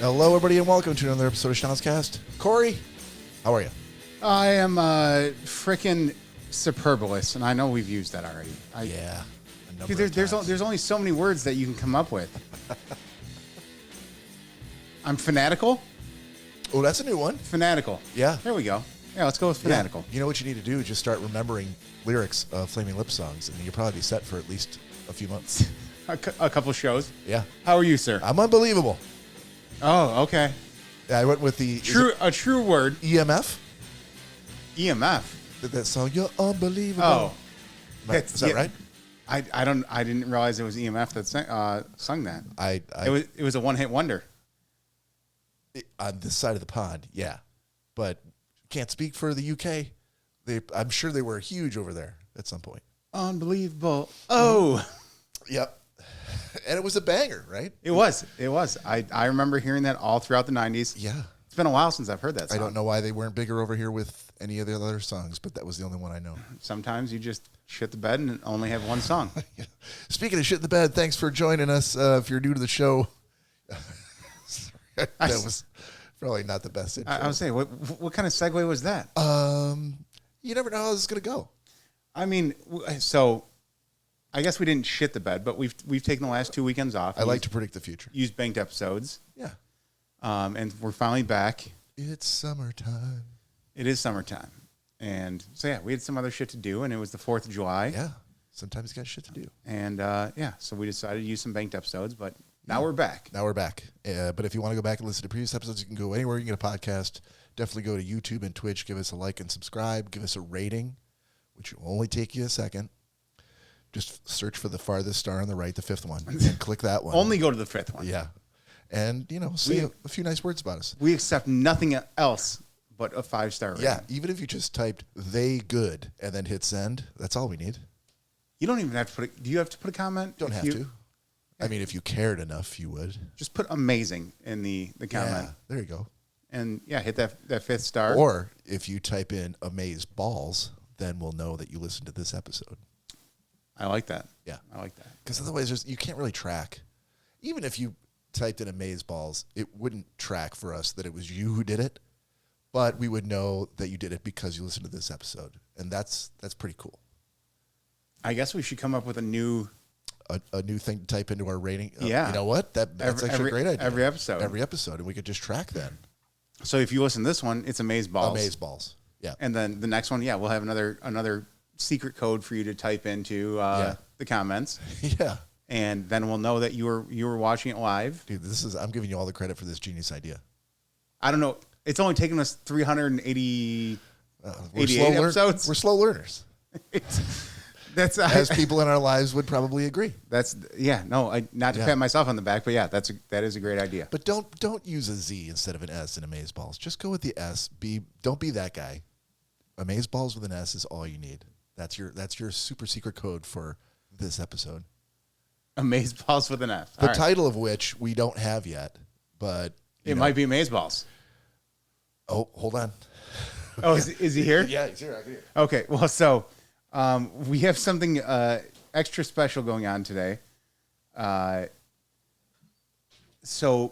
Hello, everybody, and welcome to another episode of Schnauzcast. Cory, how are you? I am frickin' superbulous, and I know we've used that already. Yeah. Dude, there's only so many words that you can come up with. I'm fanatical. Oh, that's a new one. Fanatical. Yeah. There we go. Yeah, let's go with fanatical. Yeah. You know what you need to do is just start remembering lyrics of Flaming Lips songs, and you'll probably be set for at least a few months. A couple shows. Yeah. How are you, sir? I'm unbelievable. Oh, okay. Yeah, I went with the A true word. EMF. EMF. That song, You're Unbelievable. Oh, Is that right? I didn't realize it was EMF that sung that. It was a one-hit wonder. On this side of the pond, yeah, but can't speak for the UK. I'm sure they were huge over there at some point. Unbelievable. Oh, yep. And it was a banger, right? It was. I remember hearing that all throughout the 90s. Yeah. It's been a while since I've heard that song. I don't know why they weren't bigger over here with any of the other songs, but that was the only one I know. Sometimes you just shit the bed and only have one song. Speaking of shit in the bed, thanks for joining us. If you're new to the show, that was probably not the best intro. I was saying, what kind of segue was that? You never know how this is going to go. I mean, so I guess we didn't shit the bed, but we've taken the last 2 weekends off. I like to predict the future. Used banked episodes. Yeah. And we're finally back. It's summertime. It is summertime. And so, yeah, we had some other shit to do, and it was the 4th of July. Yeah. Sometimes you got shit to do. And, so we decided to use some banked episodes, but now we're back. Now we're back. But if you want to go back and listen to previous episodes, you can go anywhere you can get a podcast. Definitely go to YouTube and Twitch. Give us a like and subscribe. Give us a rating, which will only take you a second. Just search for the farthest star on the right, the 5th one, and click that one. Only go to the 5th one. Yeah. And, say a few nice words about us. We accept nothing else but a 5-star rating. Yeah, even if you just typed "they good" and then hit send, that's all we need. You don't even have to do you have to put a comment? Don't have to. I mean, if you cared enough, you would. Just put amazing in the comment. Yeah, there you go. And, hit that 5th star. Or if you type in "amaze balls," then we'll know that you listened to this episode. I like that. Yeah. I like that. Because otherwise, you can't really track. Even if you typed in "amaze balls," it wouldn't track for us that it was you who did it. But we would know that you did it because you listened to this episode. And that's pretty cool. I guess we should come up with a new thing to type into our rating. Yeah. You know what? That's actually a great idea. Every episode. And we could just track that. So if you listen to this one, it's Amaze Balls. Amaze Balls. Yeah. And then the next one, we'll have another secret code for you to type into the comments. Yeah. And then we'll know that you were watching it live. Dude, I'm giving you all the credit for this genius idea. I don't know. It's only taken us 388 episodes. We're slow learners. That's as people in our lives would probably agree. Not to pat myself on the back, but that is a great idea. But don't use a Z instead of an S in Amaze Balls. Just go with the S. Don't be that guy. Amaze Balls with an S is all you need. That's your super secret code for this episode. Amaze Balls with an F. The title of which we don't have yet, but it might be Amaze Balls. Oh, hold on. Oh, is he here? Yeah, he's here. I can hear. Okay, well, so we have something extra special going on today. So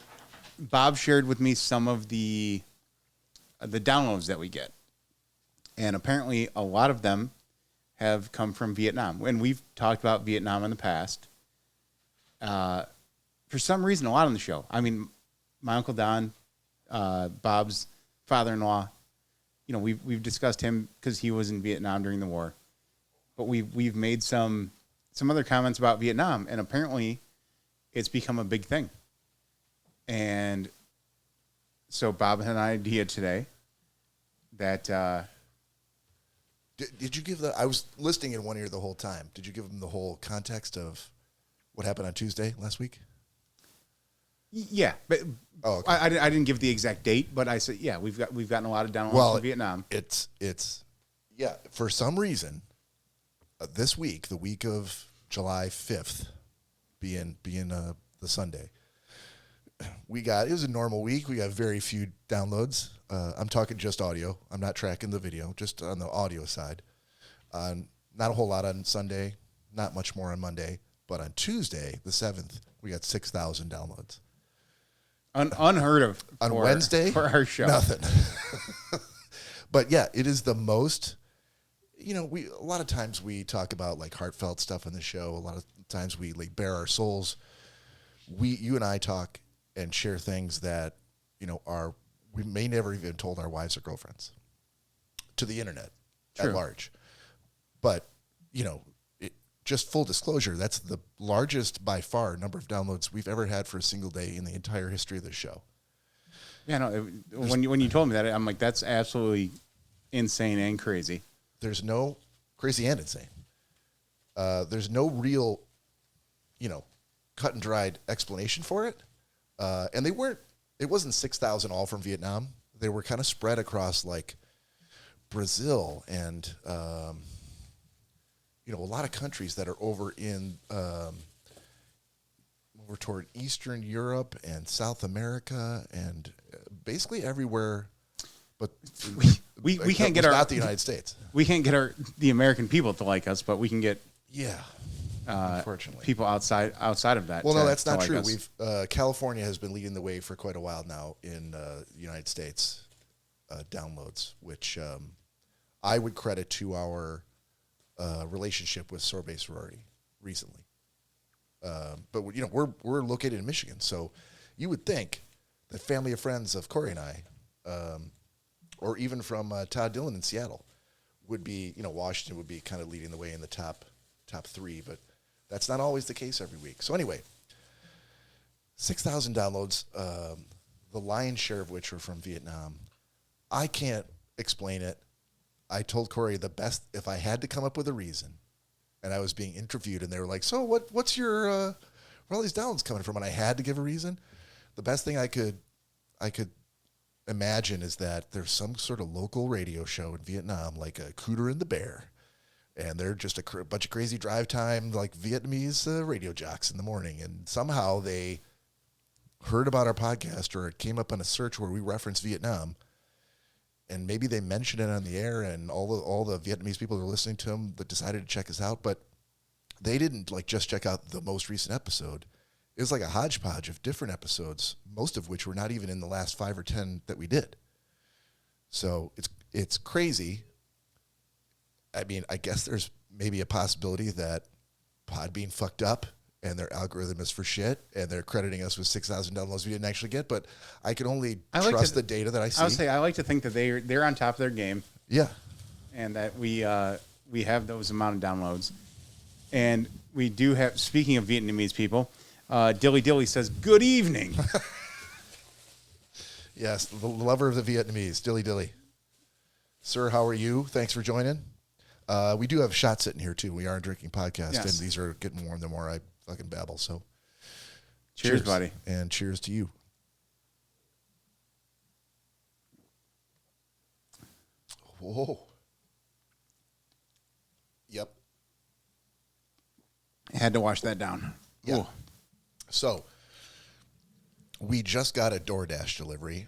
Bob shared with me some of the downloads that we get, and apparently a lot of them have come from Vietnam. And we've talked about Vietnam in the past. For some reason, a lot on the show. I mean, my Uncle Don, Bob's father-in-law, we've discussed him because he was in Vietnam during the war. But we've made some other comments about Vietnam, and apparently it's become a big thing. And so Bob had an idea today that... Did you give I was listening in one ear the whole time. Did you give him the whole context of what happened on Tuesday last week? Yeah, but okay. I didn't give the exact date, but I said, we've gotten a lot of downloads from Vietnam. It's for some reason, this week, the week of July 5th, being the Sunday, it was a normal week. We got very few downloads. I'm talking just audio. I'm not tracking the video, just on the audio side. Not a whole lot on Sunday, not much more on Monday. But on Tuesday, the 7th, we got 6,000 downloads. Unheard of on Wednesday for our show. Nothing. But yeah, it is the most. A lot of times we talk about like heartfelt stuff on the show. A lot of times we like bare our souls. You and I talk and share things that we may never even told our wives or girlfriends to the internet at large. But just full disclosure, that's the largest by far number of downloads we've ever had for a single day in the entire history of the show. Yeah, no. When you told me that, I'm like, that's absolutely insane and crazy. There's no crazy and insane. There's no real, cut and dried explanation for it. And it wasn't 6,000 all from Vietnam. They were kind of spread across like Brazil and, a lot of countries that are over toward Eastern Europe and South America and basically everywhere. But we can't get not the United States. We can't get the American people to like us, but we can get unfortunately people outside of that. Well, no, that's not true. California has been leading the way for quite a while now in the United States downloads, which I would credit to our relationship with Sorbet Sorority recently. But we're located in Michigan, so you would think that family of friends of Cory and I, or even from Todd Dillon in Seattle, would be Washington would be kind of leading the way in the top 3, but that's not always the case every week. So anyway, 6,000 downloads, the lion's share of which were from Vietnam. I can't explain it. I told Cory the best, if I had to come up with a reason, and I was being interviewed, and they were like, so what's your, where all these downloads coming from? And I had to give a reason. The best thing I could imagine is that there's some sort of local radio show in Vietnam, like a Cooter and the Bear, and they're just a bunch of crazy drive time, like Vietnamese radio jocks in the morning, and somehow they heard about our podcast, or it came up on a search where we reference Vietnam, and maybe they mentioned it on the air, and all the Vietnamese people that were listening to them that decided to check us out, but they didn't like just check out the most recent episode. It was like a hodgepodge of different episodes, most of which were not even in the last 5 or 10 that we did. So it's crazy. I mean, I guess there's maybe a possibility that Podbean fucked up and their algorithm is for shit, and they're crediting us with 6,000 downloads we didn't actually get, but I can only trust the data that I see. I would say I like to think that they're on top of their game. Yeah. And that we have those amount of downloads. And we do have, speaking of Vietnamese people, Dilly Dilly says, good evening. Yes, the lover of the Vietnamese, Dilly Dilly. Sir, how are you? Thanks for joining. We do have shots sitting here, too. We are a drinking podcast, and these are getting warm the more I fucking babble. So, cheers, buddy. And cheers to you. Whoa. Yep. I had to wash that down. Yeah. Ooh. So, we just got a DoorDash delivery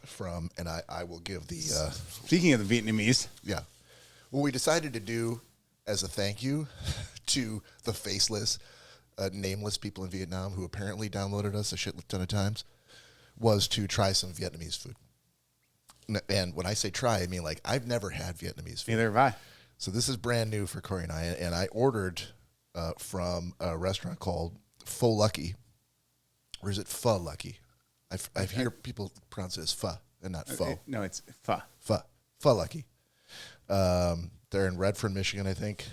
from, and I will give the... Speaking of the Vietnamese. Yeah. What we decided to do as a thank you to the faceless, nameless people in Vietnam who apparently downloaded us a shit ton of times was to try some Vietnamese food. And when I say try, I mean, like, I've never had Vietnamese food. Neither have I. So this is brand new for Cory and I ordered from a restaurant called Pho Lucky. Or is it Pho Lucky? I hear people pronounce it as pho and not pho. No, it's pho. Pho Lucky. They're in Redford, Michigan, I think.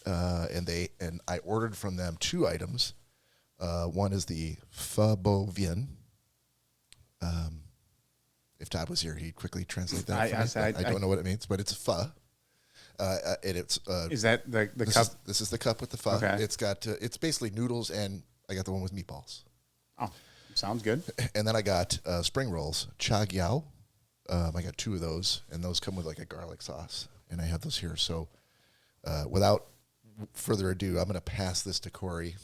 And I ordered from them 2 items. One is the pho bo vien. If Todd was here, he'd quickly translate that. I don't know what it means, but it's a pho. And it's is that the cup? This is the cup with the pho. Okay. It's got it's basically noodles, and I got the one with meatballs. Oh, sounds good. And then I got spring rolls, cha gyao. I got 2 of those, and those come with like a garlic sauce, and I have those here. So, without further ado, I'm going to pass this to Cory.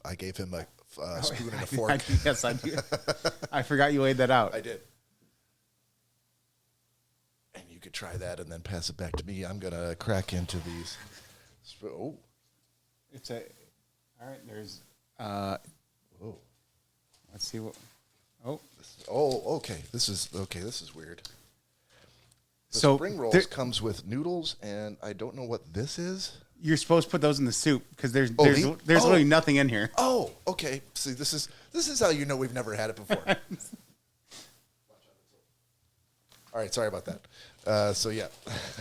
I gave him a spoon and a fork. Yes, I do. I forgot you laid that out. I did. And you could try that and then pass it back to me. I'm going to crack into these. Oh. It's a... All right, there's... Oh. Let's see what... okay. This is weird. The So spring rolls comes with noodles, and I don't know what this is. you're supposed to put those in the soup because there's Oh. literally nothing in here. Oh, okay. See, this is how you know we've never had it before. All right, sorry about that. So yeah,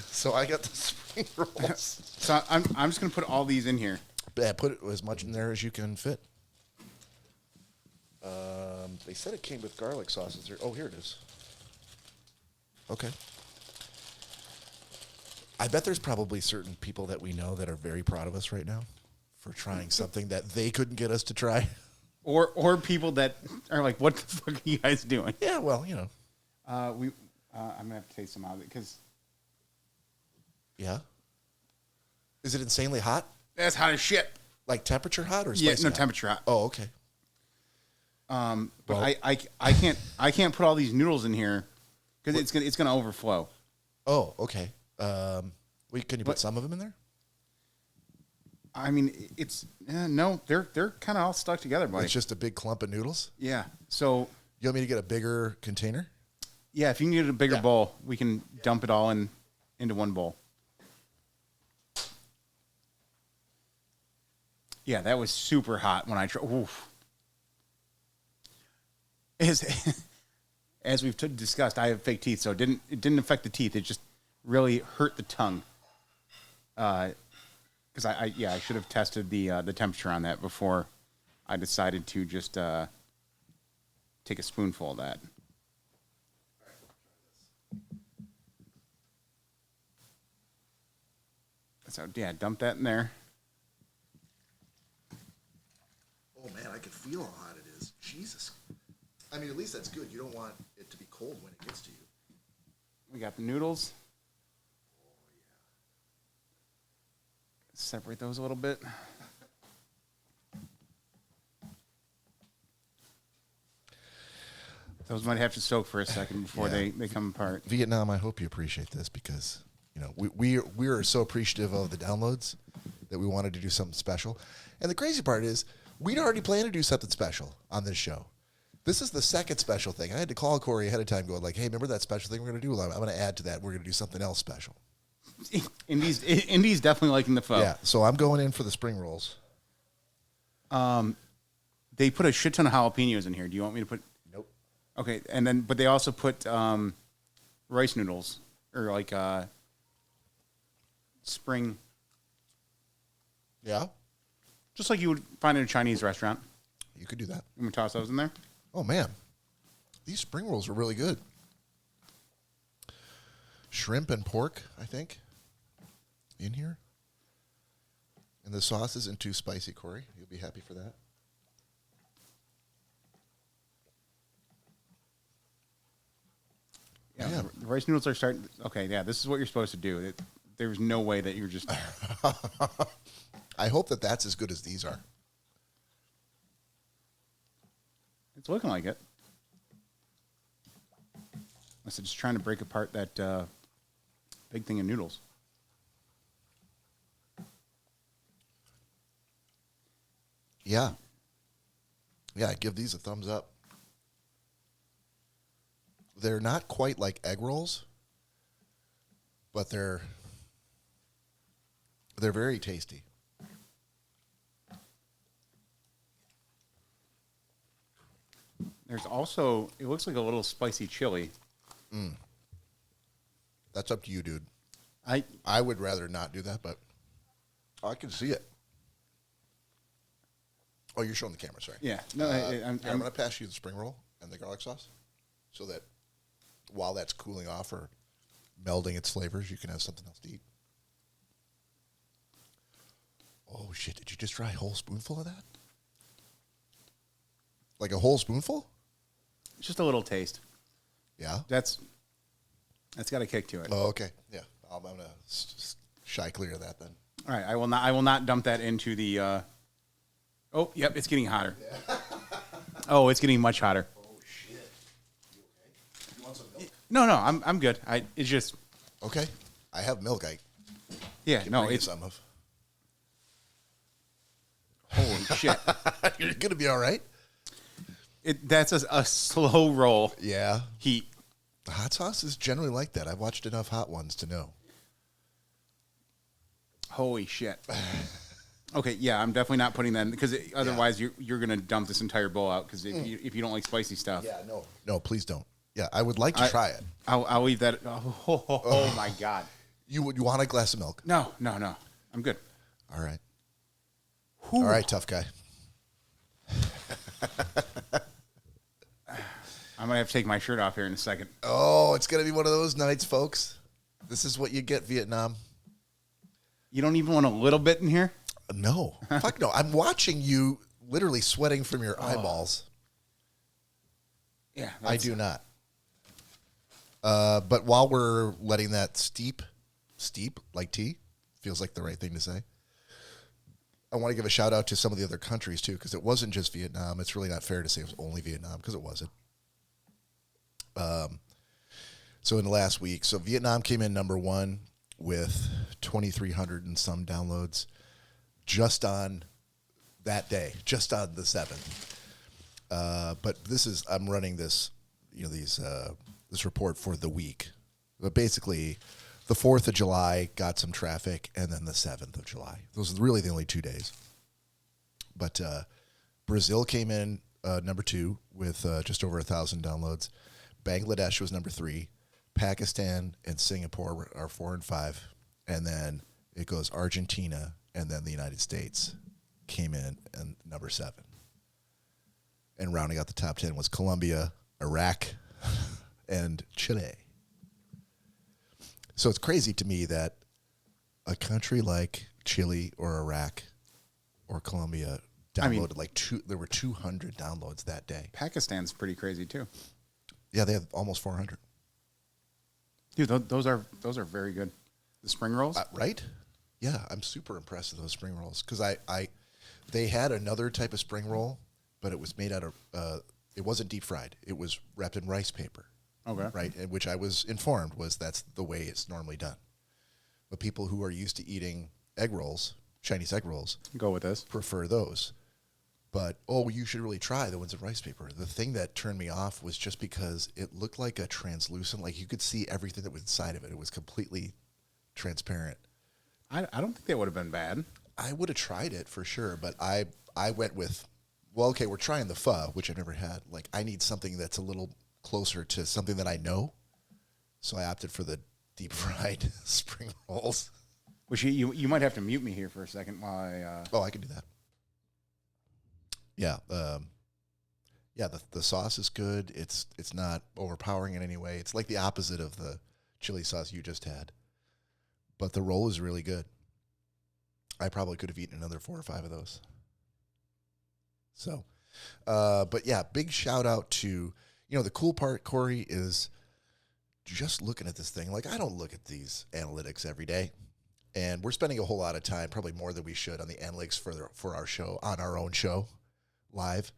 so I got the spring rolls. So I'm just gonna put all these in here. Yeah, put as much in there as you can fit. They said it came with garlic sauces. Oh, here it is. Okay. I bet there's probably certain people that we know that are very proud of us right now for trying something that they couldn't get us to try. Or people that are like, what the fuck are you guys doing? Yeah, well, you know. I'm gonna have to taste some of it because Yeah. Is it insanely hot? that's hot as shit. Like temperature hot or spicy hot? Temperature hot. Oh, okay. But Well- I can't put all these noodles in here because it's gonna overflow. Oh, okay. Can you put some of them in there? I mean, it's no, they're kind of all stuck together, buddy. It's just a big clump of noodles. Yeah. So You want me to get a bigger container? yeah, if you can get a bigger Yeah. bowl, we can dump it all into one bowl. Yeah, that was super hot when I tried. Oof. As we've discussed, I have fake teeth, so it didn't affect the teeth. It just really hurt the tongue. Because I should have tested the temperature on that before I decided to just take a spoonful of that. So yeah, dump that in there. Oh man, I can feel how hot it is. Jesus. I mean, at least that's good. You don't want it to be cold when it gets to you. We got the noodles. Separate those a little bit. Those might have to soak for a second before Yeah. they come apart. Vietnam, I hope you appreciate this because, you know, we are so appreciative of the downloads that we wanted to do something special. And the crazy part is we'd already planned to do something special on this show. This is the second special thing. I had to call Cory ahead of time going like, hey, remember that special thing we're going to do? I'm going to add to that. We're going to do something else special. Indy's definitely liking the pho. Yeah, so I'm going in for the spring rolls. They put a shit ton of jalapenos in here. Do you want me to put? Nope. Okay, but they also put rice noodles or like spring, Yeah, just like you would find in a Chinese restaurant. you could do that. I'm gonna toss those in there. Oh, man. These spring rolls are really good. Shrimp and pork, I think, in here. And the sauce isn't too spicy, Cory. You'll be happy for that. Yeah, Yeah. the rice noodles are starting. Okay, yeah, this is what you're supposed to do. There's no way that you're just. I hope that that's as good as these are. It's looking like it. I was just trying to break apart that big thing of noodles. Yeah. Yeah, I give these a thumbs up. They're not quite like egg rolls, but they're very tasty. There's also, it looks like a little spicy chili. That's up to you, dude. I I would rather not do that, but I can see it. Oh, you're showing the camera, sorry. yeah no I'm going to pass you the spring roll and the garlic sauce so that while that's cooling off or melding its flavors, you can have something else to eat. Oh, shit. Did you just try a whole spoonful of that? Like a whole spoonful? just a little taste. Yeah. That's got a kick to it. Oh, okay. Yeah. I'm going to shy clear of that then. All right, I will not dump that into the. Oh, yep, it's getting hotter. Oh, it's getting much hotter. Oh, shit. You okay? You want some milk? No, I'm good. It's just. Okay. I have milk. Yeah, no, bring you it's. some of. Holy shit! You're going to be all right. That's a slow roll. Yeah. Heat. The hot sauce is generally like that. I've watched enough hot ones to know. Holy shit. Okay, yeah, I'm definitely not putting that in because otherwise you're gonna dump this entire bowl out because if you don't like spicy stuff. Yeah, no, please don't. Yeah, I would like to try it. I'll leave that. Oh my god. You want a glass of milk? No, I'm good. All right. Whew. All right, tough guy. I'm gonna have to take my shirt off here in a second. Oh, it's gonna be one of those nights, folks. This is what you get, Vietnam. You don't even want a little bit in here? No, fuck no. I'm watching you literally sweating from your eyeballs. Yeah, I do not. But while we're letting that steep like tea, feels like the right thing to say. I want to give a shout out to some of the other countries too, because it wasn't just Vietnam. It's really not fair to say it was only Vietnam because it wasn't. So in the last week, Vietnam came in number 1 with 2,300 and some downloads just on that day, just on the 7th. But I'm running this, this report for the week. But basically, the 4th of July got some traffic, and then the 7th of July. Those are really the only 2 days. But Brazil came in number 2 with just over 1,000 downloads. Bangladesh was number 3. Pakistan and Singapore are 4 and 5. And then it goes Argentina, and then the United States came in and number 7. And rounding out the top 10 was Colombia, Iraq, and Chile. So it's crazy to me that a country like Chile or Iraq or Colombia downloaded there were 200 downloads that day. Pakistan's pretty crazy too. Yeah, they have almost 400. Dude, those are very good. The spring rolls, right? Yeah, I'm super impressed with those spring rolls because they had another type of spring roll, but it was made out of it wasn't deep fried. It was wrapped in rice paper. Okay. Right, and which I was informed was that's the way it's normally done. But people who are used to eating egg rolls, Chinese egg rolls, go with this. Prefer those. But you should really try the ones in rice paper. The thing that turned me off was just because it looked like a translucent, like you could see everything that was inside of it. It was completely transparent. I don't think that would have been bad. I would have tried it for sure, but I went with, we're trying the pho, which I've never had. Like, I need something that's a little closer to something that I know. So I opted for the deep fried spring rolls. Which you might have to mute me here for a second while I... I can do that. Yeah. The sauce is good. It's not overpowering in any way. It's like the opposite of the chili sauce you just had. But the roll is really good. I probably could have eaten another 4 or 5 of those. So, but yeah, big shout out to, the cool part, Cory, is just looking at this thing. Like, I don't look at these analytics every day. And we're spending a whole lot of time, probably more than we should, on the analytics for our show, on our own show, live.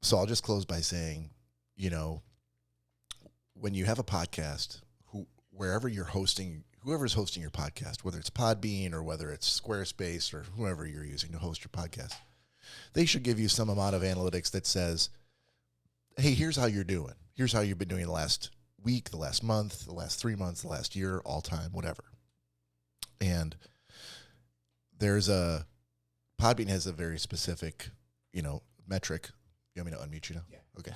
So I'll just close by saying, when you have a podcast, whoever's hosting your podcast, whether it's Podbean or whether it's Squarespace or whoever you're using to host your podcast, they should give you some amount of analytics that says, hey, here's how you're doing. Here's how you've been doing the last week, the last month, the last 3 months, the last year, all time, whatever. And Podbean has a very specific, metric. You want me to unmute you now? Yeah. Okay.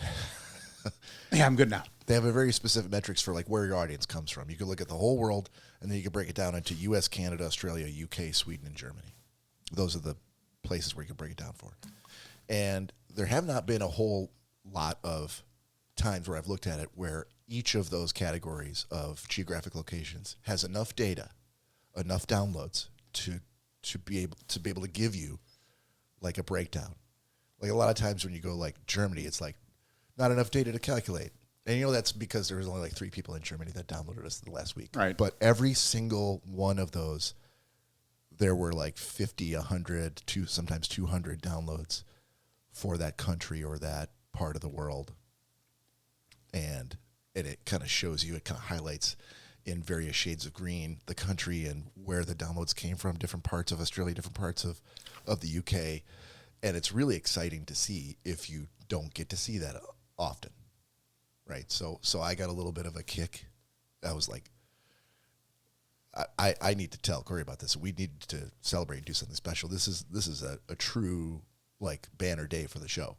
Yeah, I'm good now. They have a very specific metrics for like where your audience comes from. You can look at the whole world, and then you can break it down into U.S., Canada, Australia, UK, Sweden, and Germany. Those are the places where you can break it down for. And there have not been a whole lot of times where I've looked at it where each of those categories of geographic locations has enough data, enough downloads to be able to give you like a breakdown. Like a lot of times when you go like Germany, it's like not enough data to calculate. And that's because there was only like 3 people in Germany that downloaded us the last week. Right. But every single one of those, there were like 50, 100, sometimes 200 downloads for that country or that part of the world. And it kind of shows you, it kind of highlights in various shades of green the country and where the downloads came from, different parts of Australia, different parts of the UK. And it's really exciting to see if you don't get to see that often, right? So I got a little bit of a kick. I was like, I need to tell Cory about this. We need to celebrate and do something special. This is a true like banner day for the show.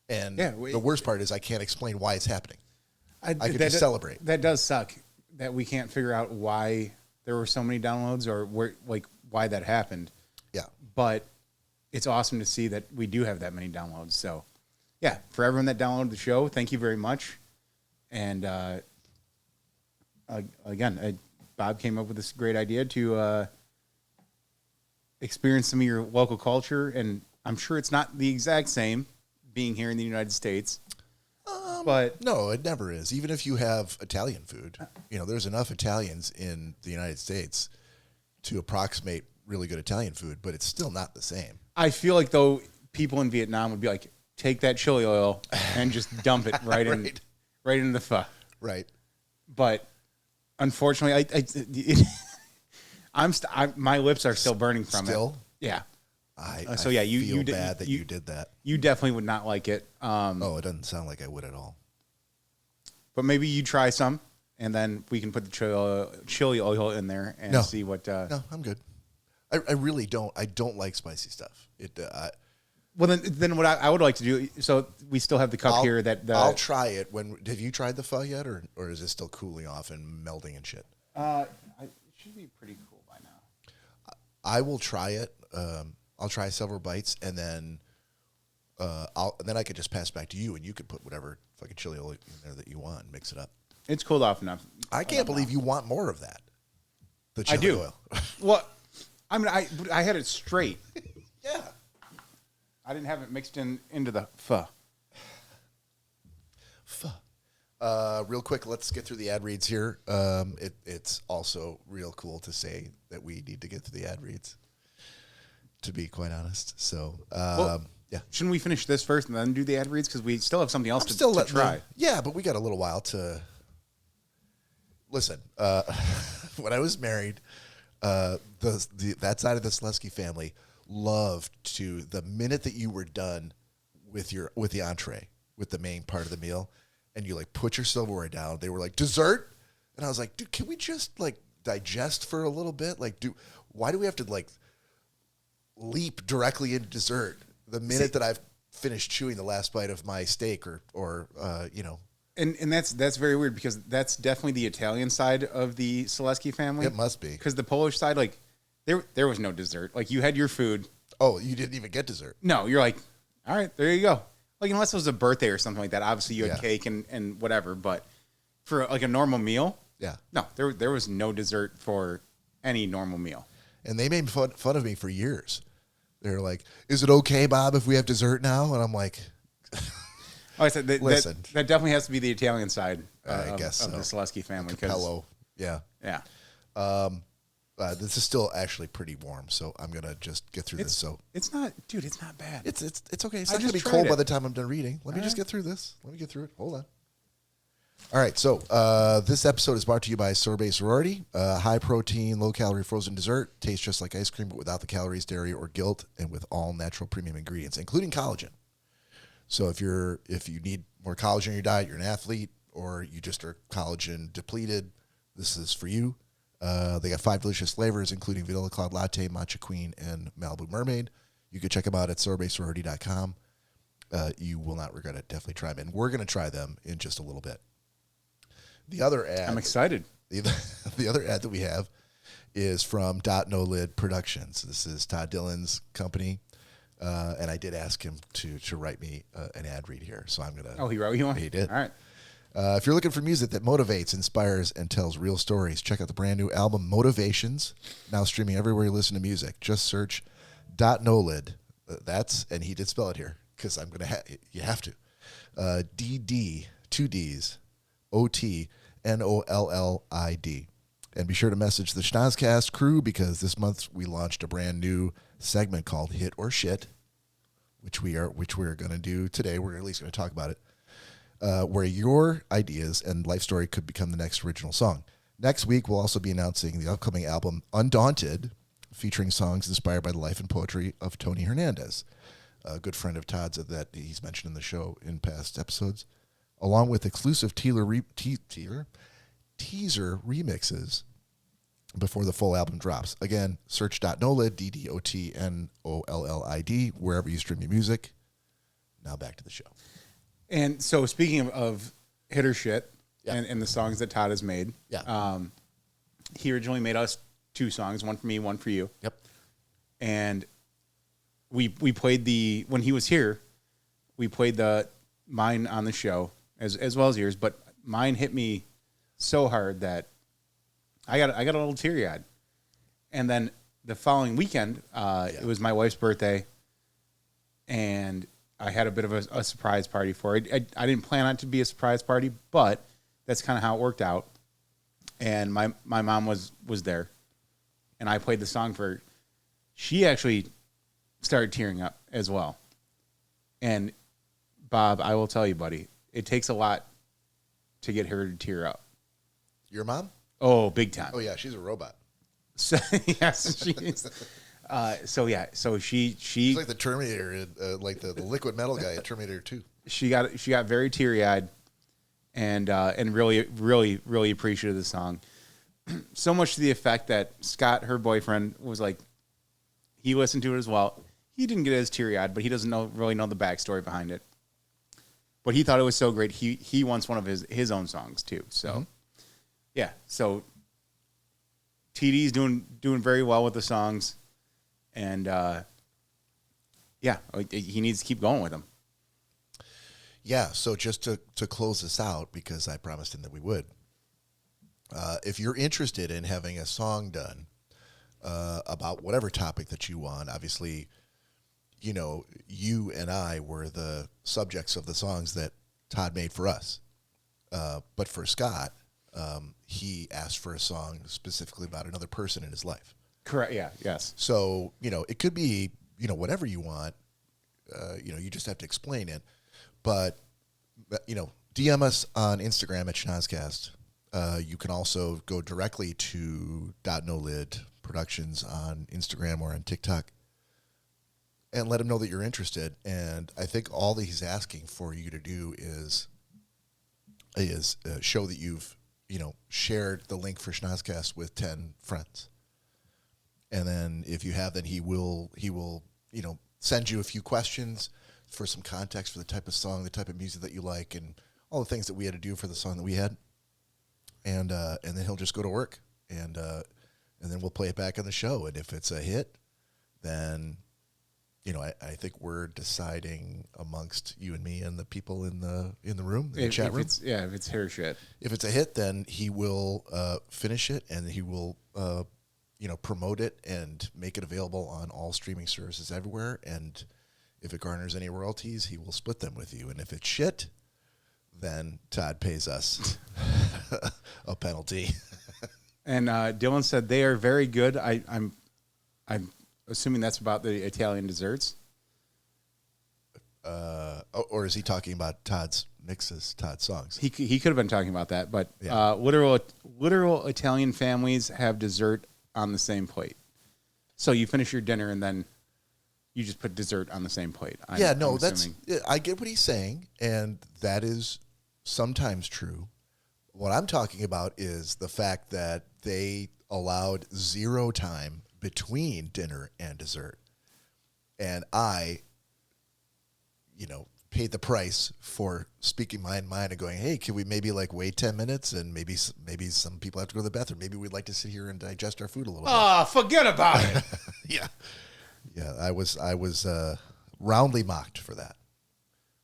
And the worst part is I can't explain why it's happening. I can just celebrate. That does suck that we can't figure out why there were so many downloads or why that happened. Yeah. But it's awesome to see that we do have that many downloads. So, yeah, for everyone that downloaded the show, thank you very much. And again, Bob came up with this great idea to experience some of your local culture. And I'm sure it's not the exact same being here in the United States. But no, it never is. Even if you have Italian food, there's enough Italians in the United States to approximate really good Italian food, but it's still not the same. I feel like though people in Vietnam would be like, take that chili oil and just dump it right in the pho. Right. But unfortunately, my lips are still burning from it. Still? Yeah. I feel bad that you did that. You definitely would not like it. It doesn't sound like I would at all. But maybe you try some, and then we can put the chili oil in there and see what. No, I'm good. I really don't. I don't like spicy stuff. Well, then what I would like to do. So we still have the cup here. I'll try it. Have you tried the pho yet, or is it still cooling off and melting and shit? It should be pretty cool by now. I will try it. I'll try several bites, and then I could just pass it back to you, and you could put whatever fucking chili oil in there that you want, and mix it up. It's cooled off enough. I can't believe you want more of that. The chili oil. Well, I mean, I had it straight. Yeah. I didn't have it mixed into the pho. Real quick, let's get through the ad reads here. It's also real cool to say that we need to get through the ad reads, to be quite honest. So, yeah. Shouldn't we finish this first and then do the ad reads? Because we still have something else to try. Yeah, but we got a little while to... Listen, when I was married, that side of the Selesky family loved to, the minute that you were done with the entree, with the main part of the meal, and you like put your silverware down, they were like, dessert? And I was like, dude, can we just like digest for a little bit? Like, why do we have to like leap directly into dessert the minute that I've finished chewing the last bite of my steak or And that's very weird because that's definitely the Italian side of the Selesky family. It must be. Because the Polish side, like, there was no dessert. Like, you had your food. Oh, you didn't even get dessert. No, you're like, all right, there you go. Like, unless it was a birthday or something like that. Obviously, you had cake and whatever. But for, like, a normal meal, no, there was no dessert for any normal meal. And they made fun of me for years. They're like, is it okay, Bob, if we have dessert now? And I'm like... I said listen. That definitely has to be the Italian side I guess of the Selesky family. Capello, yeah. Yeah. This is still actually pretty warm, so I'm gonna just get through this. So it's not, dude. It's not bad. It's okay. It's not gonna be cold by the time I'm done reading. Let me just get through this. Let me get through it. Hold on. All right. So this episode is brought to you by Sorbet Sorority, high protein, low calorie frozen dessert. Tastes just like ice cream, but without the calories, dairy, or guilt, and with all natural premium ingredients, including collagen. So if you need more collagen in your diet, you're an athlete, or you just are collagen depleted, this is for you. They got 5 delicious flavors, including Vanilla Cloud Latte, Matcha Queen, and Malibu Mermaid. You can check them out at sorbetsorority.com. You will not regret it. Definitely try them. And we're going to try them in just a little bit. The other ad... I'm excited. The other ad that we have is from Dot No Lid Productions. This is Todd Dillon's company. And I did ask him to write me an ad read here, so I'm gonna. Oh, he wrote you one? He did. All right. If you're looking for music that motivates, inspires, and tells real stories, check out the brand new album Motivations, now streaming everywhere you listen to music. Just search .nolid. And he did spell it here because I'm gonna. You have to. DD 2 Ds OTNOLLID. And be sure to message the Schnozcast crew because this month we launched a brand new segment called Hit or Shit, which we're going to do today. We're at least going to talk about it, where your ideas and life story could become the next original song. Next week, we'll also be announcing the upcoming album Undaunted, featuring songs inspired by the life and poetry of Tony Hernandez. a good friend of Todd's that he's mentioned in the show in past episodes, along with exclusive teaser remixes before the full album drops. Again, search .nolid, DDOTNOLLID, wherever you stream your music. Now back to the show. And so speaking of hitter shit Yeah. and the songs that Todd has made, he originally made us 2 songs, one for me, one for you. Yep. And we played when he was here, we played mine on the show as well as yours, but mine hit me so hard that I got a little teary-eyed. And then the following weekend, it was my wife's birthday, and I had a bit of a surprise party for her. I didn't plan on it to be a surprise party, but that's kind of how it worked out. And my mom was there, and I played the song for her. She actually started tearing up as well. And Bob, I will tell you, buddy, it takes a lot to get her to tear up. Your mom? Oh, big time. Oh, yeah, she's a robot. So, yes, she is. So she She's like the Terminator, like the liquid metal guy in Terminator 2. She got very teary-eyed and really, really, really appreciated the song. So much to the effect that Scott, her boyfriend, was like, he listened to it as well. He didn't get as teary-eyed, but he doesn't really know the backstory behind it. But he thought it was so great. He wants one of his own songs too. So, yeah. So TD's doing very well with the songs, and he needs to keep going with them. Yeah. So just to close this out, because I promised him that we would. If you're interested in having a song done about whatever topic that you want, obviously, you know, you and I were the subjects of the songs that Todd made for us. But for Scott, he asked for a song specifically about another person in his life. Correct. Yeah. Yes. So, you know, it could be, you know, whatever you want. You know, you just have to explain it. But, you know, DM us on Instagram at Schnozcast. You can also go directly to .nolid Productions on Instagram or on TikTok and let him know that you're interested. And I think all that he's asking for you to do is show that you've, you know, shared the link for Schnozcast with 10 friends. And then if you have, then he will, you know, send you a few questions for some context for the type of song, the type of music that you like, and all the things that we had to do for the song that we had. And then he'll just go to work, and then we'll play it back on the show. And if it's a hit, then, you know, I think we're deciding amongst you and me and the people in the room, in the chat room. If it's hair shit. If it's a hit, then he will finish it, and he will, you know, promote it and make it available on all streaming services everywhere. And if it garners any royalties, he will split them with you. And if it's shit, then Todd pays us a penalty. And Dylan said they are very good. I'm assuming that's about the Italian desserts. Or is he talking about Todd's mixes, Todd's songs? He could have been talking about that, but Yeah. literal Italian families have dessert on the same plate. So you finish your dinner and then you just put dessert on the same plate. I'm assuming. I get what he's saying, and that is sometimes true. What I'm talking about is the fact that they allowed 0 time between dinner and dessert. And I, you know, paid the price for speaking my mind and going, hey, can we maybe like wait 10 minutes and maybe some people have to go to the bathroom. Maybe we'd like to sit here and digest our food a little bit. Oh, forget about it. Yeah. Yeah, I was roundly mocked for that.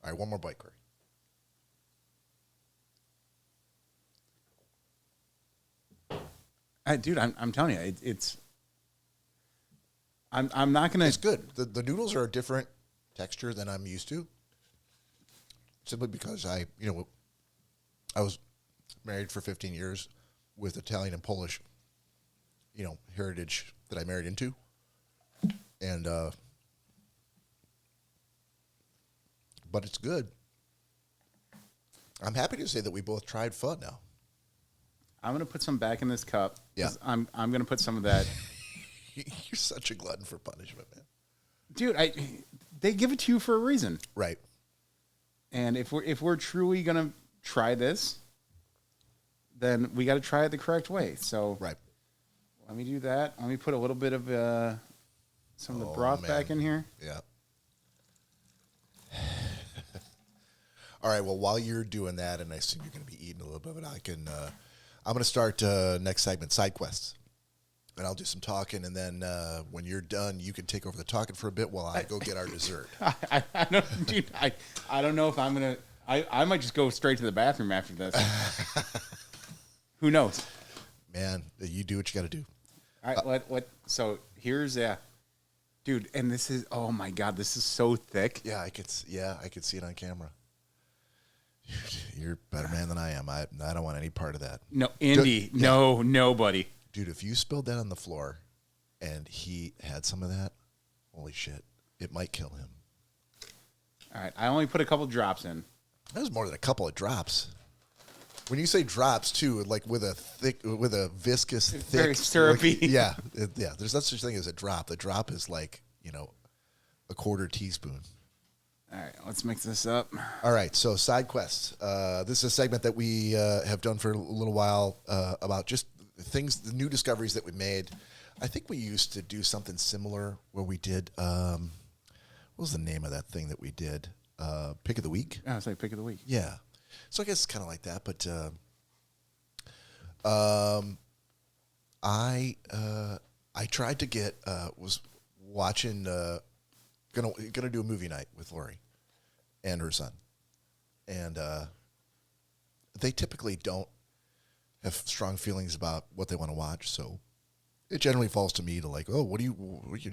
All right, one more bite, Cory. Dude, I'm telling you, it's. I'm not gonna. It's good. The noodles are a different texture than I'm used to. Simply because I was married for 15 years with Italian and Polish, you know, heritage that I married into, and but it's good. I'm happy to say that we both tried pho now. I'm gonna put some back in this cup. Yeah. I'm gonna put some of that. You're such a glutton for punishment, man. Dude, they give it to you for a reason. Right. And if we're truly gonna try this, then we got to try it the correct way. So Right. let me do that. Let me put a little bit of some of the broth back in here. Yeah. All right. Well, while you're doing that, and I assume you're going to be eating a little bit of it, I'm going to start next segment, side quests. And I'll do some talking, and then when you're done, you can take over the talking for a bit while I go get our dessert. I don't, dude, I don't know if I'm going to... I might just go straight to the bathroom after this. Who knows? Man, you do what you got to do. All right, so here's... dude, and this is... Oh, my God, this is so thick. Yeah, I could see it on camera. You're a better man than I am. I don't want any part of that. No, Indy, nobody. Dude, if you spilled that on the floor and he had some of that, holy shit, it might kill him. All right, I only put a couple drops in. That was more than a couple of drops. When you say drops, too, like with a viscous, thick, very syrupy. Yeah. There's no such thing as a drop. The drop is like, a quarter teaspoon. All right, let's mix this up. All right, so side quests. This is a segment that we have done for a little while about just things, the new discoveries that we made. I think we used to do something similar where we did, what was the name of that thing that we did? Pick of the week? I was like, pick of the week. Yeah. So I guess it's kind of like that, but I tried to get, was watching, gonna do a movie night with Lori and her son. And they typically don't have strong feelings about what they want to watch, so it generally falls to me to like, oh, what do you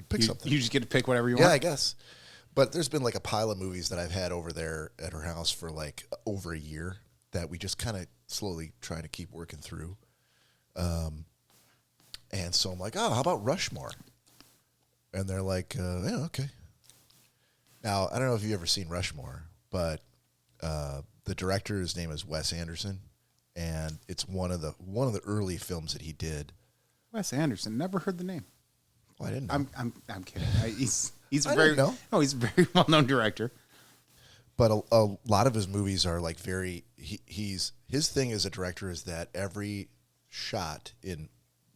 pick something? You just get to pick whatever you Yeah, want? I guess. But there's been like a pile of movies that I've had over there at her house for like over a year that we just kind of slowly trying to keep working through. And so I'm like, oh, how about Rushmore? And they're like, yeah, okay. Now, I don't know if you've ever seen Rushmore, but the director's name is Wes Anderson, and it's one of the early films that he did. Wes Anderson. Never heard the name. Oh, I didn't know. I'm kidding. He's I very didn't know. No, he's a very well known director. But a lot of his movies are like very. His thing as a director is that every shot in,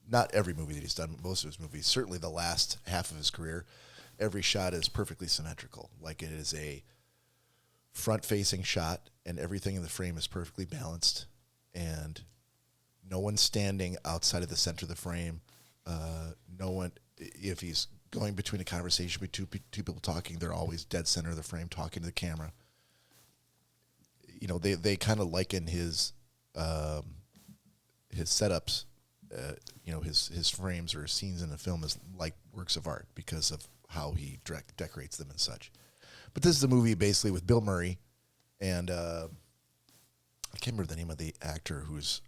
not every movie that he's done, but most of his movies, certainly the last half of his career, every shot is perfectly symmetrical. Like it is a front-facing shot, and everything in the frame is perfectly balanced, and no one's standing outside of the center of the frame. No one, if he's going between a conversation with two people talking, they're always dead center of the frame talking to the camera. They kind of liken his setups, his frames or his scenes in a film as like works of art because of how he decorates them and such. But this is a movie basically with Bill Murray and I can't remember the name of the actor who's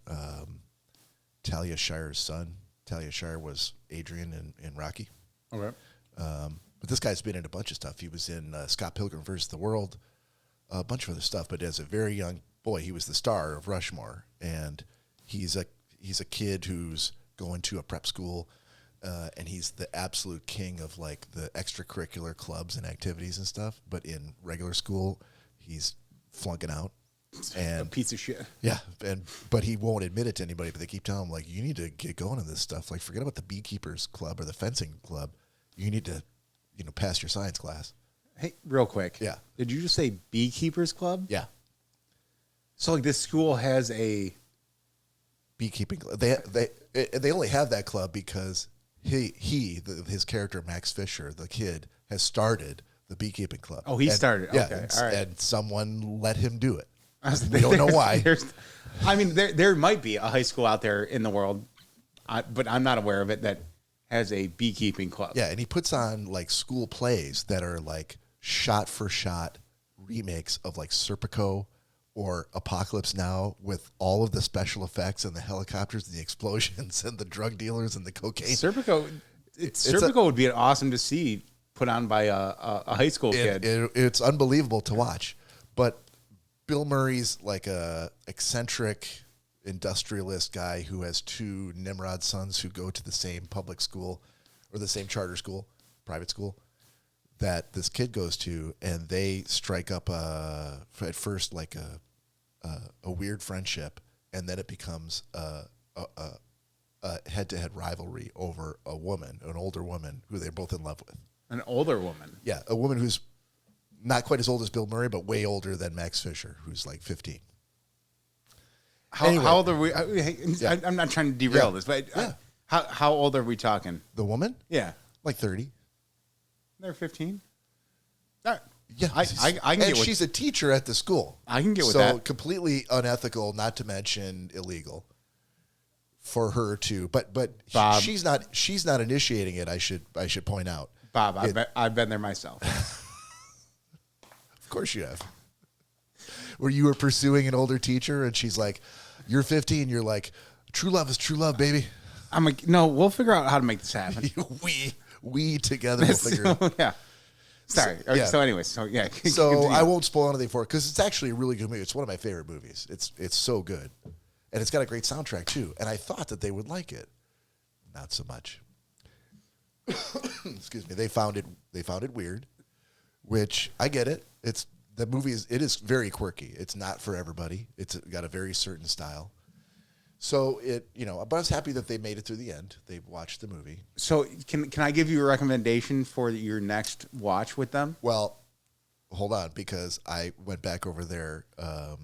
Talia Shire's son. Talia Shire was Adrian in Rocky. Okay. But this guy's been in a bunch of stuff. He was in Scott Pilgrim vs. the World, a bunch of other stuff. But as a very young boy, he was the star of Rushmore, and he's a kid who's going to a prep school, and he's the absolute king of like the extracurricular clubs and activities and stuff. But in regular school, he's flunking out. And a piece of shit. Yeah, but he won't admit it to anybody. But they keep telling him like, you need to get going in this stuff. Like, forget about the beekeepers club or the fencing club. You need to, pass your science class. Hey, real quick. Yeah. Did you just say Beekeepers Club? Yeah, So like this school has a beekeeping club. They only have that club because his character Max Fisher, the kid, has started the beekeeping club. Oh, he started. Yeah, Okay, and, all right. and someone let him do it. We don't know why. There might be a high school out there in the world, but I'm not aware of it that has a beekeeping club. Yeah, and he puts on like school plays that are like shot for shot remakes of like Serpico or Apocalypse Now with all of the special effects and the helicopters and the explosions and the drug dealers and the cocaine. Serpico would be awesome to see put on by a high school kid. It's unbelievable to watch. But Bill Murray's like a eccentric industrialist guy who has two Nimrod sons who go to the same public school or the same charter school, private school. that this kid goes to, and they strike up at first like a weird friendship, and then it becomes a head-to-head rivalry over a woman, an older woman who they're both in love with. An older woman? Yeah, a woman who's not quite as old as Bill Murray, but way older than Max Fisher, who's like 15. How old are we? I'm not trying to derail this, but how old are we talking? The woman? Yeah. Like 30. They're 15? Yeah. I can and get with, she's a teacher at the school. I can get with that. So completely unethical, not to mention illegal for her to, but Bob, she's not initiating it. I should point out. Bob, I've been there myself. Of course you have. Where you were pursuing an older teacher and she's like, you're 15. You're like, true love is true love, baby. I'm like, no, we'll figure out how to make this happen. we together will figure it out. Yeah. Sorry. So anyways, so yeah. So I won't spoil anything for it because it's actually a really good movie. It's one of my favorite movies. It's so good. And it's got a great soundtrack too. And I thought that they would like it. Not so much. Excuse me. They found it weird, which I get it. The movie is very quirky. It's not for everybody. It's got a very certain style. So but I was happy that they made it through the end. They watched the movie. So can I give you a recommendation for your next watch with them? Well, hold on, because I went back over there a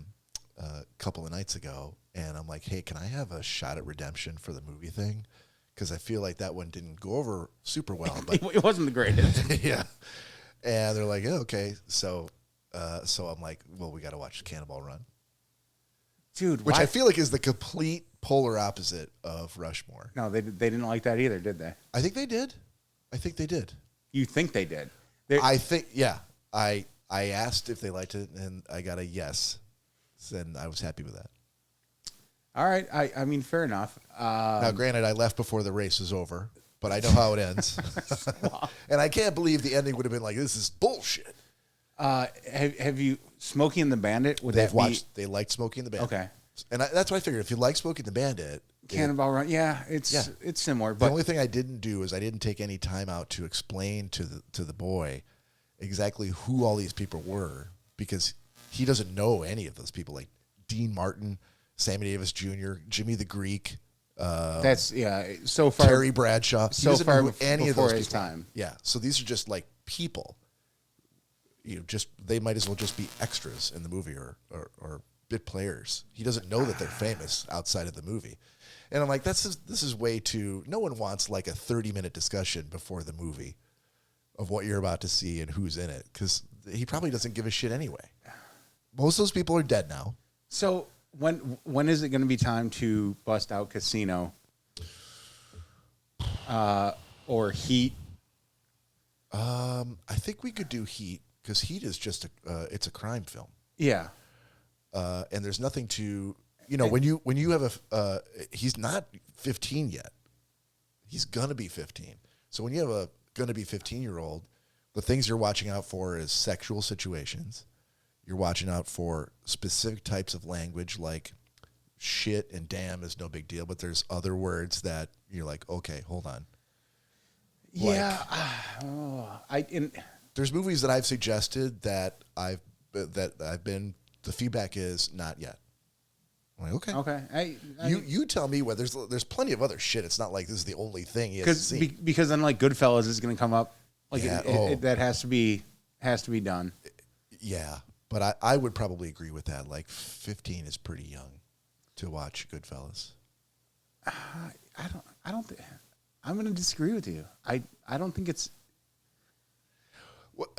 couple of nights ago, and I'm like, hey, can I have a shot at redemption for the movie thing? Because I feel like that one didn't go over super well. But it wasn't the greatest. Yeah. And they're like, yeah, okay. So I'm like, well, we got to watch Cannonball Run. Dude, which I feel like is the complete polar opposite of Rushmore. No, they didn't like that either, did they? I think they did. You think they did? I think, yeah. I asked if they liked it, and I got a yes. And I was happy with that. All right. I mean, fair enough. Now, granted, I left before the race was over, but I know how it ends. And I can't believe the ending would have been like, this is bullshit. Have you Smokey and the Bandit? They liked Smokey and the Bandit. Okay. And that's what I figured. If you like Smokey and the Bandit, Cannonball Run, it's similar. But the only thing I didn't do is I didn't take any time out to explain to the boy exactly who all these people were, because he doesn't know any of those people, like Dean Martin, Sammy Davis Jr., Jimmy the Greek. So far Terry Bradshaw. He doesn't know who any of those people. His time. Yeah. So these are just like people. They might as well just be extras in the movie or bit players. He doesn't know that they're famous outside of the movie. And I'm like, this is way too, no one wants like a 30-minute discussion before the movie of what you're about to see and who's in it, because he probably doesn't give a shit anyway. Most of those people are dead now. So when is it going to be time to bust out Casino or Heat? I think we could do Heat, because Heat is just it's a crime film. Yeah. And there's nothing to, when you have he's not 15 yet. He's going to be 15. So when you have a going to be 15-year-old, the things you're watching out for is sexual situations. You're watching out for specific types of language, like shit and damn is no big deal, but there's other words that you're like, okay, hold on. Yeah. There's movies that I've suggested that the feedback is not yet. I'm like, okay. You tell me whether there's plenty of other shit. It's not like this is the only thing he has seen. Because then like Goodfellas is going to come up. Like that has to be done. Yeah, but I would probably agree with that. Like 15 is pretty young to watch Goodfellas. I don't think I'm going to disagree with you. I don't think it's. Well,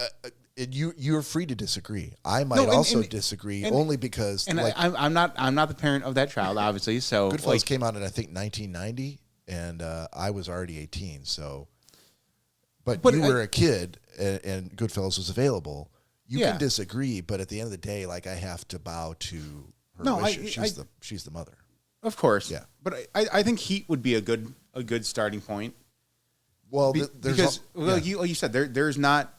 you're free to disagree. I might also disagree only because. And I'm not the parent of that child, obviously. So Goodfellas came out in I think 1990, and I was already 18. So, but you were a kid, and Goodfellas was available. You can disagree, but at the end of the day, like I have to bow to her wishes. She's the mother. Of course. Yeah. But I think Heat would be a good starting point. Well, because like you said, there's not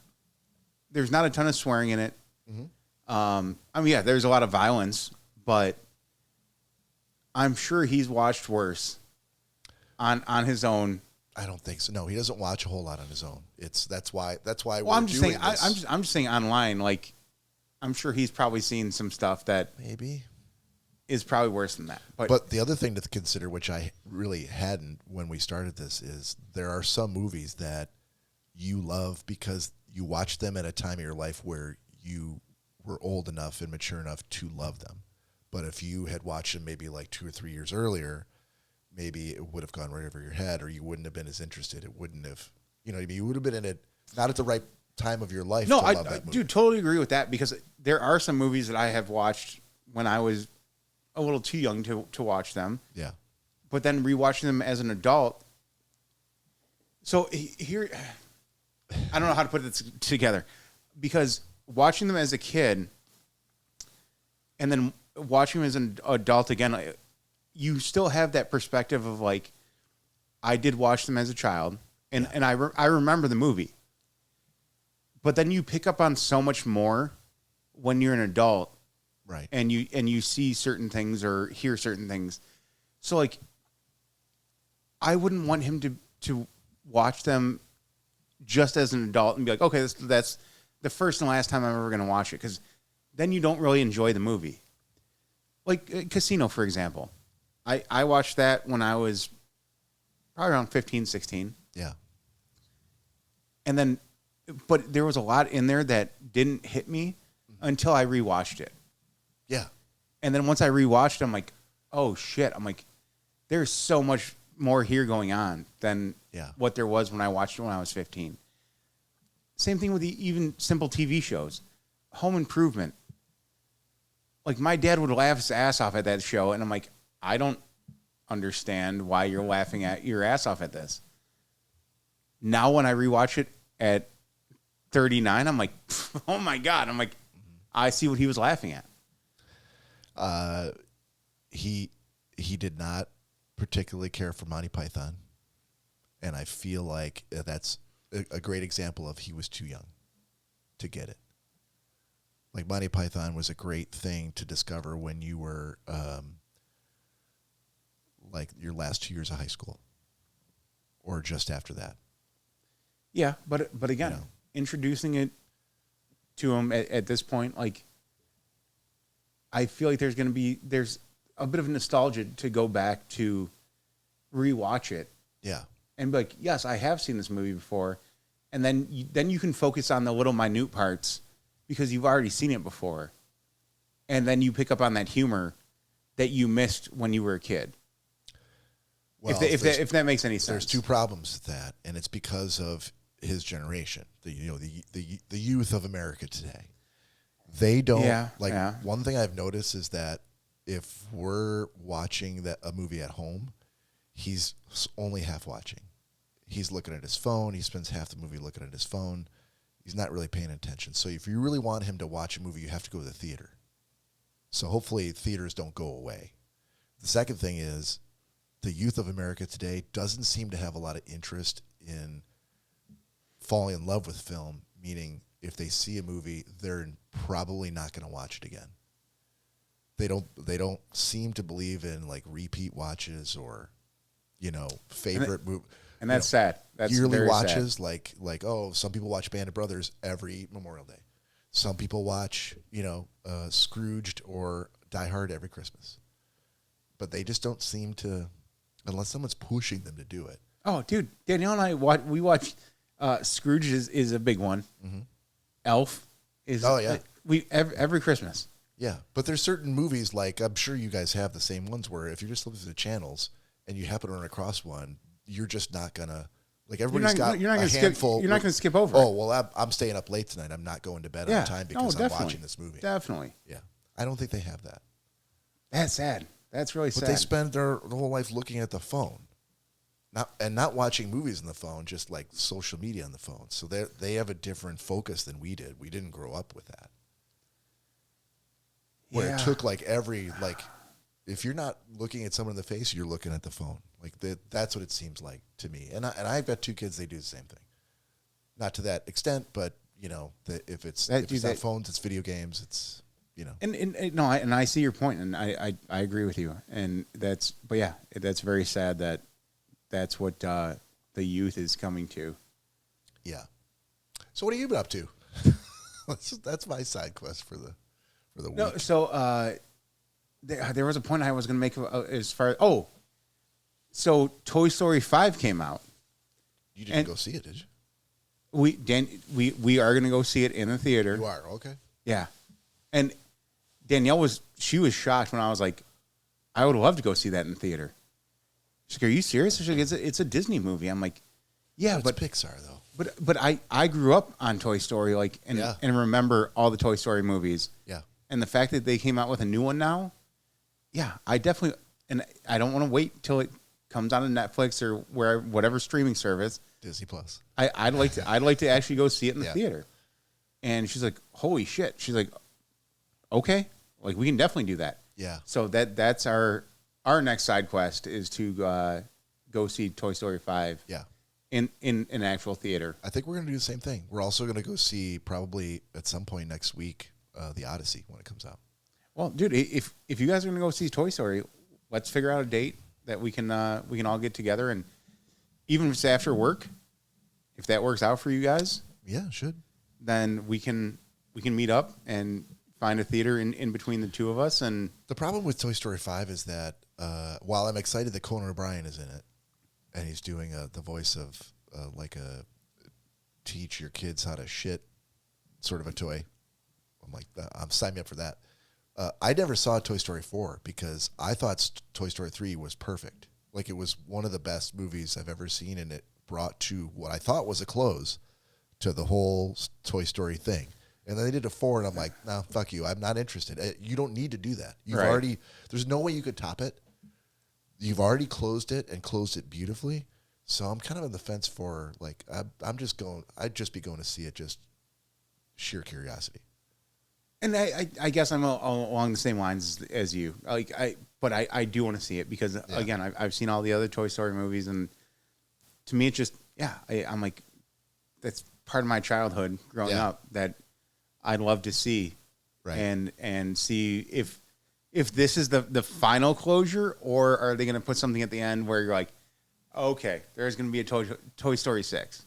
a ton of swearing in it. Mm-hmm. There's a lot of violence, but I'm sure he's watched worse on his own. I don't think so. No, he doesn't watch a whole lot on his own. That's why Well, we're I'm just doing saying. this. I'm just saying online. Like, I'm sure he's probably seen some stuff that Maybe. is probably worse than that. But the other thing to consider, which I really hadn't when we started this, is there are some movies that you love because you watched them at a time of your life where you were old enough and mature enough to love them. But if you had watched them maybe like 2 or 3 years earlier, maybe it would have gone right over your head, or you wouldn't have been as interested. It wouldn't have, you know what I mean? You would have been in it, not at the right time of your life no, to love that movie. do totally agree with that because there are some movies that I have watched when I was a little too young to watch them. Yeah. But then rewatching them as an adult. So here, I don't know how to put this together because watching them as a kid and then watching them as an adult again, you still have that perspective of like, I did watch them as a child and I remember the movie. But then you pick up on so much more when you're an adult. Right. And you see certain things or hear certain things. So like I wouldn't want him to watch them just as an adult and be like, okay, that's the first and last time I'm ever going to watch it, because then you don't really enjoy the movie. Like Casino, for example. I watched that when I was probably around 15, 16. Yeah. And then, but there was a lot in there that didn't hit me until I rewatched it. Yeah. And then once I rewatched it, I'm like, oh shit. I'm like, there's so much more here going on than what there was when I watched it when I was 15. Same thing with even simple TV shows. Home Improvement. Like, my dad would laugh his ass off at that show, and I'm like, I don't understand why you're laughing at your ass off at this. Now when I rewatch it at 39, I'm like, oh my God. I'm like, I see what he was laughing at. He did not particularly care for Monty Python, and I feel like that's a great example of he was too young to get it. Like, Monty Python was a great thing to discover when you were like your last 2 years of high school or just after that. Yeah, but again, introducing it to him at this point, like, I feel like there's a bit of nostalgia to go back to rewatch it. Yeah. And be like, yes, I have seen this movie before. And then you can focus on the little minute parts because you've already seen it before. And then you pick up on that humor that you missed when you were a kid. Well, if that makes any sense. There's two problems with that, and it's because of his generation, the youth of America today. They don't one thing I've noticed is that if we're watching a movie at home, he's only half watching. He's looking at his phone. He spends half the movie looking at his phone. He's not really paying attention. So if you really want him to watch a movie, you have to go to the theater. So hopefully theaters don't go away. The second thing is the youth of America today doesn't seem to have a lot of interest in falling in love with film, meaning if they see a movie, they're probably not going to watch it again. They don't seem to believe in like repeat watches or, favorite movie. And that's sad. That's yearly very watches. sad. Like some people watch Band of Brothers every Memorial Day. Some people watch Scrooged or Die Hard every Christmas. But they just don't seem to, unless someone's pushing them to do it. Oh, dude, Danielle and I watch Scrooge is a big one. Mm-hmm. Elf is every Christmas. Yeah, but there's certain movies, like I'm sure you guys have the same ones, where if you're just looking through the channels and you happen to run across one, you're just not gonna everybody's got a handful. You're not gonna skip over. Oh well, I'm staying up late tonight. I'm not going to bed on time because I'm watching this movie. Definitely. Yeah, I don't think they have that. That's sad. That's really sad. But they spend their whole life looking at the phone, not watching movies on the phone, just like social media on the phone. So they have a different focus than we did. We didn't grow up with that. Where it took if you're not looking at someone in the face, you're looking at the phone. Like that's what it seems like to me. And I've got two kids; they do the same thing. Not to that extent, but if it's not phones, it's video games. It's And I see your point, and I agree with you. And that's very sad that that's what the youth is coming to. Yeah. So what have you been up to? That's my side quest for the week. No, so there was a point I was going to make as far. So Toy Story 5 came out. You didn't go see it, did you? We are going to go see it in the theater. You are, okay. Yeah, and Danielle was shocked when I was like, I would love to go see that in the theater. She's like, are you serious? She's like, it's a Disney movie. I'm like, yeah, but it's Pixar though. But I grew up on Toy Story, and remember all the Toy Story movies. Yeah. And the fact that they came out with a new one now, yeah, I definitely, and I don't want to wait till it comes on Netflix or whatever streaming service. Disney Plus. I'd like to actually go see it in the theater. And she's like, holy shit. She's like, okay, like we can definitely do that. Yeah. So that's our next side quest is to go see Toy Story 5. Yeah. In an actual theater. I think we're going to do the same thing. We're also going to go see probably at some point next week the Odyssey when it comes out. Well, dude, if you guys are going to go see Toy Story, let's figure out a date that we can all get together, and even if it's after work, if that works out for you guys, yeah, it should. Then we can meet up and find a theater in between the two of us. And the problem with Toy Story 5 is that while I'm excited that Conan O'Brien is in it, and he's doing the voice of like a teach your kids how to shit sort of a toy. I'm like, I'm signing me up for that. I never saw Toy Story 4 because I thought Toy Story 3 was perfect. Like it was one of the best movies I've ever seen, and it brought to what I thought was a close to the whole Toy Story thing. And then they did a 4, and I'm like, no, fuck you. I'm not interested. You don't need to do that. You've already, there's no way you could top it. You've already closed it and closed it beautifully. So I'm kind of on the fence for like, I'd just be going to see it just sheer curiosity. And I guess I'm along the same lines as you. But I do want to see it because again, I've seen all the other Toy Story movies, and to me, it's just I'm like, that's part of my childhood growing up that I'd love to see, and see if this is the final closure, or are they going to put something at the end where you're like, okay, there's going to be a Toy Story 6.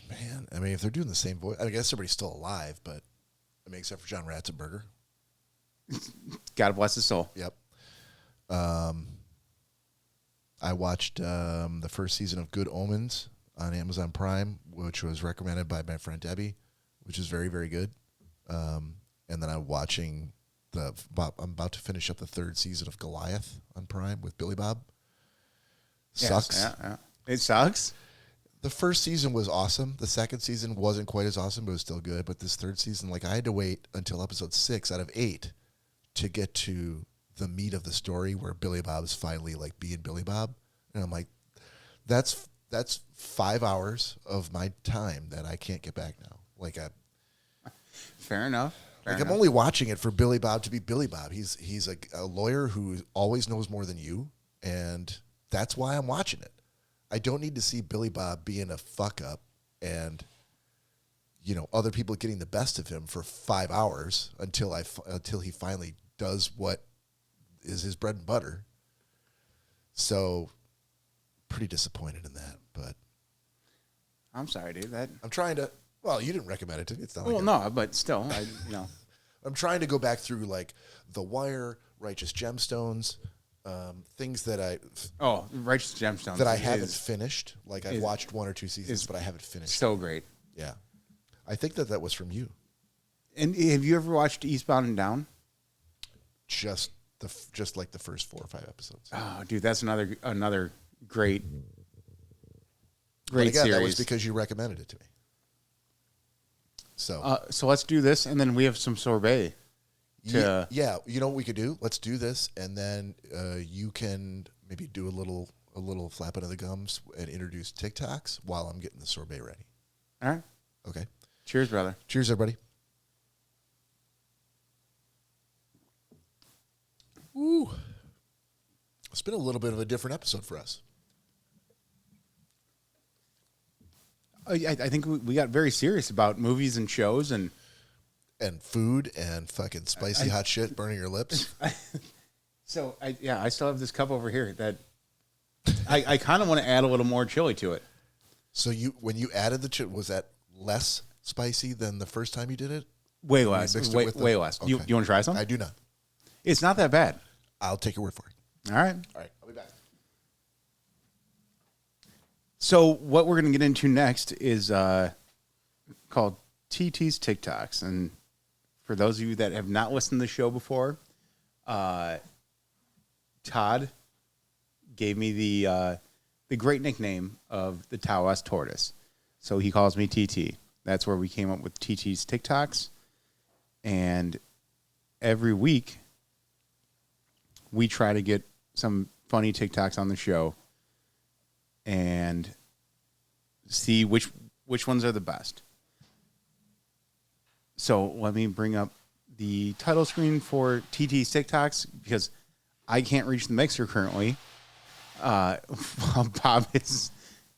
Man, I mean, if they're doing the same voice, I guess everybody's still alive, but I mean, except for John Ratzenberger. God bless his soul. Yep. I watched the first season of Good Omens on Amazon Prime, which was recommended by my friend Debbie, which is very, very good. And then I'm watching I'm about to finish up the 3rd season of Goliath on Prime with Billy Bob. Sucks. Yeah. It sucks. The first season was awesome. The second season wasn't quite as awesome, but it was still good. But this 3rd season, like I had to wait until episode 6 out of 8 to get to the meat of the story where Billy Bob's finally like being Billy Bob. And I'm like, that's 5 hours of my time that I can't get back now. Like Fair enough. I'm only watching it for Billy Bob to be Billy Bob. He's a lawyer who always knows more than you, and that's why I'm watching it. I don't need to see Billy Bob being a fuck up and, other people getting the best of him for 5 hours until he finally does what is his bread and butter. So, pretty disappointed in that, but I'm sorry, dude. I'm trying to. Well, you didn't recommend it to me. It's not. Well, no, but still, I'm trying to go back through like The Wire, Righteous Gemstones, things that Righteous Gemstones that I haven't finished. Like I've watched 1 or 2 seasons, but I haven't finished. So great. Yeah, I think that was from you. And have you ever watched Eastbound and Down? Just like the first 4 or 5 episodes. Oh, dude, that's another great Again, series. that was because you recommended it to me. So let's do this, and then we have some sorbet. Yeah, you know what we could do? Let's do this, and then you can maybe do a little flapping of the gums and introduce TikToks while I'm getting the sorbet ready. All right. Okay. Cheers, brother. Cheers, everybody. Ooh. It's been a little bit of a different episode for us. I think we got very serious about movies and shows and food and fucking spicy hot shit burning your lips. So I still have this cup over here that I kind of want to add a little more chili to it. So when you added the chili, was that less spicy than the first time you did it? Way less. Way less. Okay. You want to try some? I do not. It's not that bad. I'll take your word for it. All right. All right. I'll be back. So what we're going to get into next is called TT's TikToks. And for those of you that have not listened to the show before, Todd gave me the great nickname of the Taos Tortoise. So he calls me TT. That's where we came up with TT's TikToks. And every week, we try to get some funny TikToks on the show and see which ones are the best. So let me bring up the title screen for TT's TikToks because I can't reach the mixer currently. While Bob is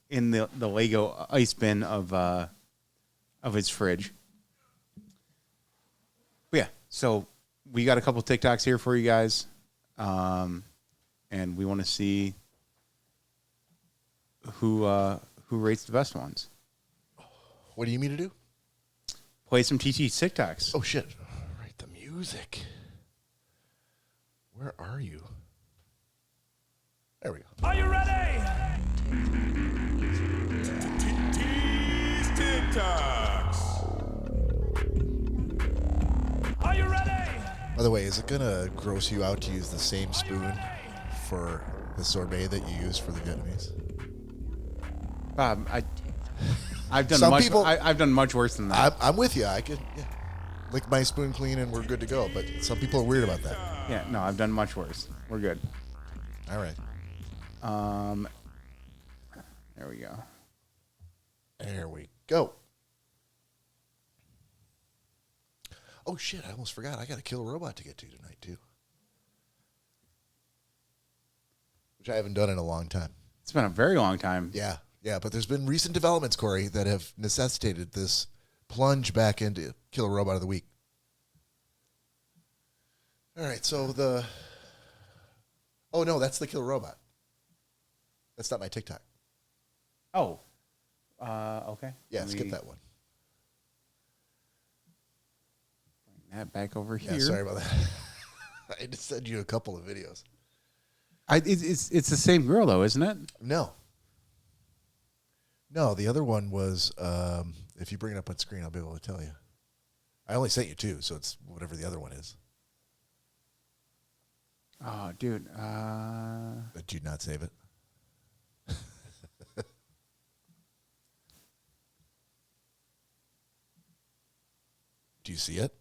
in the Lego ice bin of his fridge. But yeah, so we got a couple TikToks here for you guys. And we want to see who rates the best ones. What do you mean to do? Play some TT TikToks. Oh, shit. All right, the music. Where are you? There we go. Are you ready? TT's TikToks. Are you ready? By the way, is it going to gross you out to use the same spoon for the sorbet that you use for the Vietnamese? Bob, I've done Some much. people- I've done much worse than that. I'm with you. I could lick my spoon clean and we're good to go. But some people are weird about that. Yeah, no, I've done much worse. We're good. All right. There we go. There we go. Oh, shit. I almost forgot. I got to kill a robot to get to tonight, too. Which I haven't done in a long time. It's been a very long time. Yeah. Yeah. But there's been recent developments, Corey, that have necessitated this plunge back into Kill a Robot of the Week. All right. So oh, no, that's the Kill a Robot. That's not my TikTok. Oh. Okay. Yeah, skip that one. Bring that back over here. Yeah, sorry about that. I just sent you a couple of videos. It's the same girl though, isn't it? No. No, the other one was, if you bring it up on screen, I'll be able to tell you. I only sent you two, so it's whatever the other one is. Oh, dude. Did you not save it? Do you see it?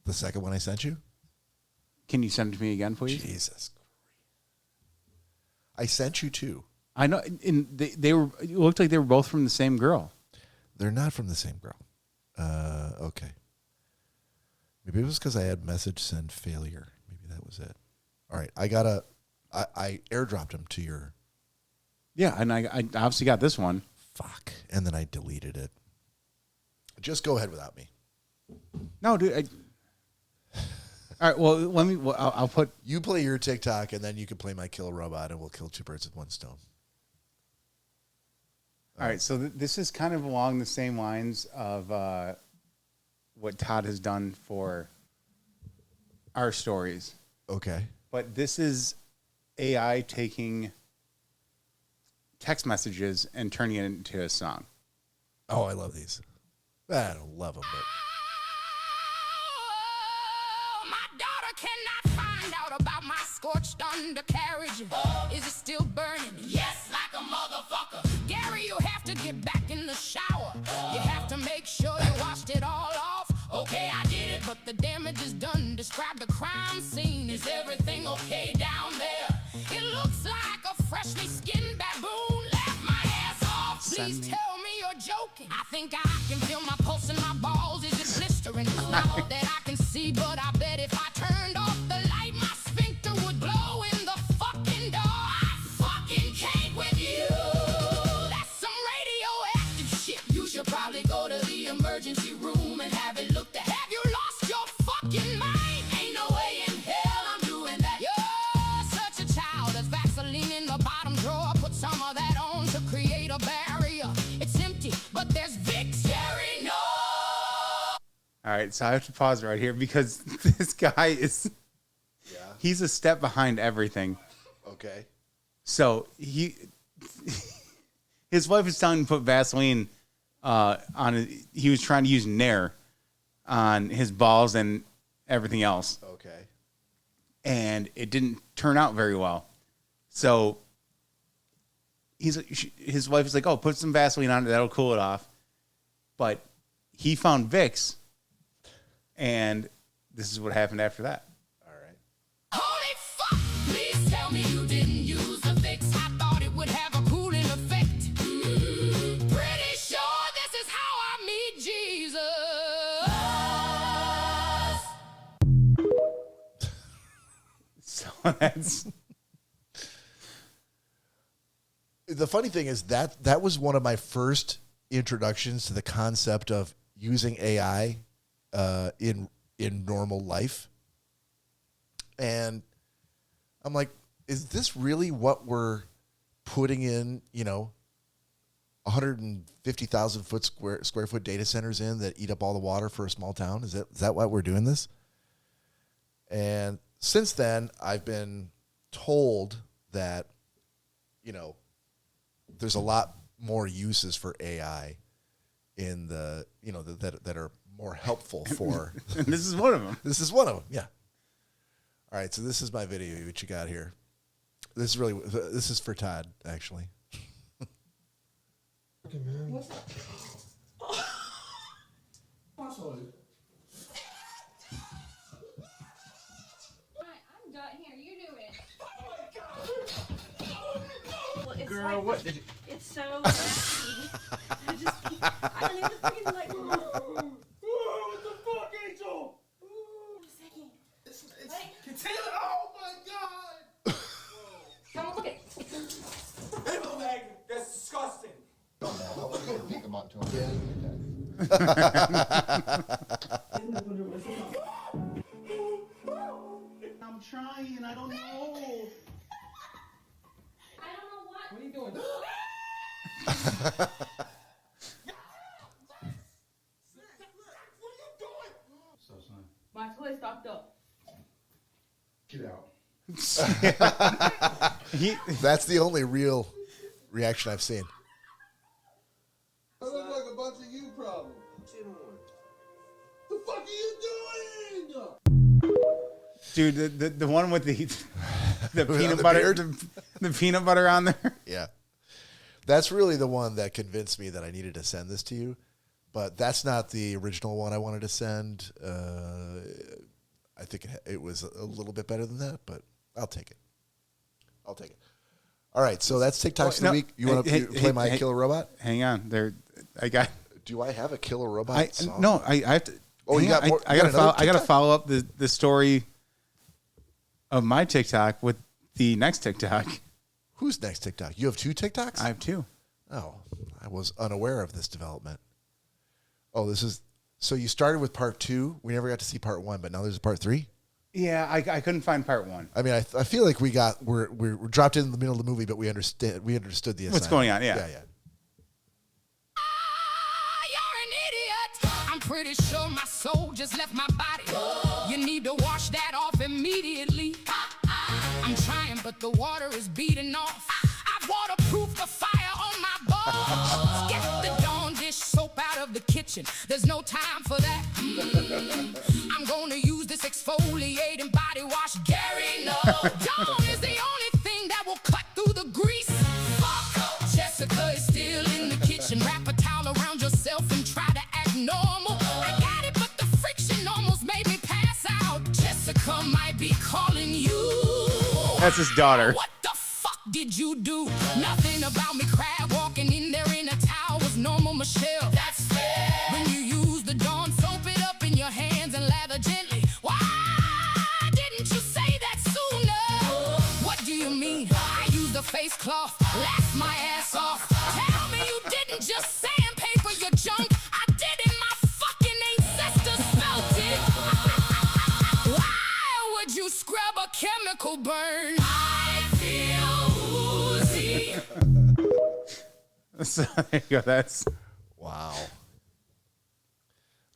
The second one I sent you? Can you send it to me again, please? Jesus. I sent you two. I know. They were. It looked like they were both from the same girl. They're not from the same girl. Okay. Maybe it was because I had message send failure. Maybe that was it. All right. I airdropped them to your. Yeah, and I obviously got this one. Fuck. And then I deleted it. Just go ahead without me. No, dude. All right. Well, let me. Well, I'll put. You play your TikTok, and then you can play my Kill a Robot, and we'll kill two birds with one stone. All right. So this is kind of along the same lines of what Todd has done for our stories. Okay. But this is AI taking text messages and turning it into a song. Oh, I love these. I don't love them, but. Oh, my daughter cannot find out about my scorched undercarriage. Is it still burning? Yes, like a motherfucker. Gary, you have to get back in the shower. You have to make sure you washed it all off. Okay, I did it, but the damage is done. Describe the crime scene. Is everything okay down there? It looks like a freshly skinned baboon left my ass off. Please tell me you're joking. I think I can feel my pulse in my balls. Is it blistering? Not that I can see, but I bet if I turned off the light, my sphincter would blow in the fucking door. I fucking can't with you. That's some radioactive shit. You should probably go to the emergency room and have it looked at. Have you lost your fucking mind? Ain't no way in hell I'm doing that. You're such a child. There's Vaseline in the bottom drawer. Put some of that on to create a bad right, so I have to pause right here because this guy is, he's a step behind everything. Okay. So his wife was telling him to put Vaseline he was trying to use Nair on his balls and everything else. Okay. And it didn't turn out very well. So his wife is like, oh, put some Vaseline on it. That'll cool it off. But he found Vicks, and this is what happened after that. All right. Holy fuck! Please tell me you didn't use the fix. I thought it would have a cooling effect. Pretty sure this is how I meet Jesus. So that's... The funny thing is that was one of my first introductions to the concept of using AI in normal life. And I'm like, is this really what we're putting in, 150,000 square foot data centers in that eat up all the water for a small town? Is that why we're doing this? And since then, I've been told that, there's a lot more uses for AI in the, that are more helpful for. This is one of them. This is one of them. Yeah. All right. So this is my video. What you got here? This is for Todd, actually. Okay, man. What's up? I'm done. Here, you do it. Well, it's Girl, like, what did you... it's so messy. I don't even freaking like. What the fuck, Angel? A second. It's Wait. continue. Oh my god! Come on, look at. Angel, that's disgusting. I'm trying. I don't know. I don't know what. What are you doing? So, son. My toy stocked up. Get out. That's the only real reaction I've seen. I look like a bunch of you problems. The fuck are you doing? Dude, the one with the On peanut the butter, beard? the peanut butter on there. Yeah. That's really the one that convinced me that I needed to send this to you. But that's not the original one I wanted to send. I think it was a little bit better than that, but I'll take it. All right, so that's TikToks of the week. You want to play my Killer Robot? Hang on, there. Do I have a Killer Robot song? No, I have to. Oh, you got more? I you got another got to TikTok? follow up the story of my TikTok with the next TikTok. Who's next TikTok? You have two TikToks? I have two. Oh, I was unaware of this development. Oh, this is... So you started with part 2. We never got to see part 1, but now there's a part 3? Yeah, I couldn't find part 1. I mean, I feel like we're dropped in the middle of the movie, but we understood the assignment. What's going on? Yeah. Yeah. You're an idiot. I'm pretty sure my soul just left my body. You need to wash that off immediately. I'm trying, but the water is beating off. I've waterproofed the fire on my balls. Get the Dawn dish soap out of the kitchen. There's no time for that. I'm gonna use this exfoliating body wash. Gary, no. Dawn is the only thing that will cut through the grease. Jessica is still in the kitchen. Wrap a towel around yourself and try to act normal. I got it, but the friction almost made me pass out. Jessica might be calling you. That's his daughter. What the fuck did you do? Nothing about me crab walking in there in a towel was normal, Michelle. That's fair. When you use the Dawn, soap it up in your hands and lather gently. Why didn't you say that sooner? What do you mean? I used a face cloth, laughed my ass off. Tell me you didn't just sandpaper your junk. I did it, my fucking ancestors felt it. Why would you scrub a chemical burn? I feel woozy. So there you go. That's Wow.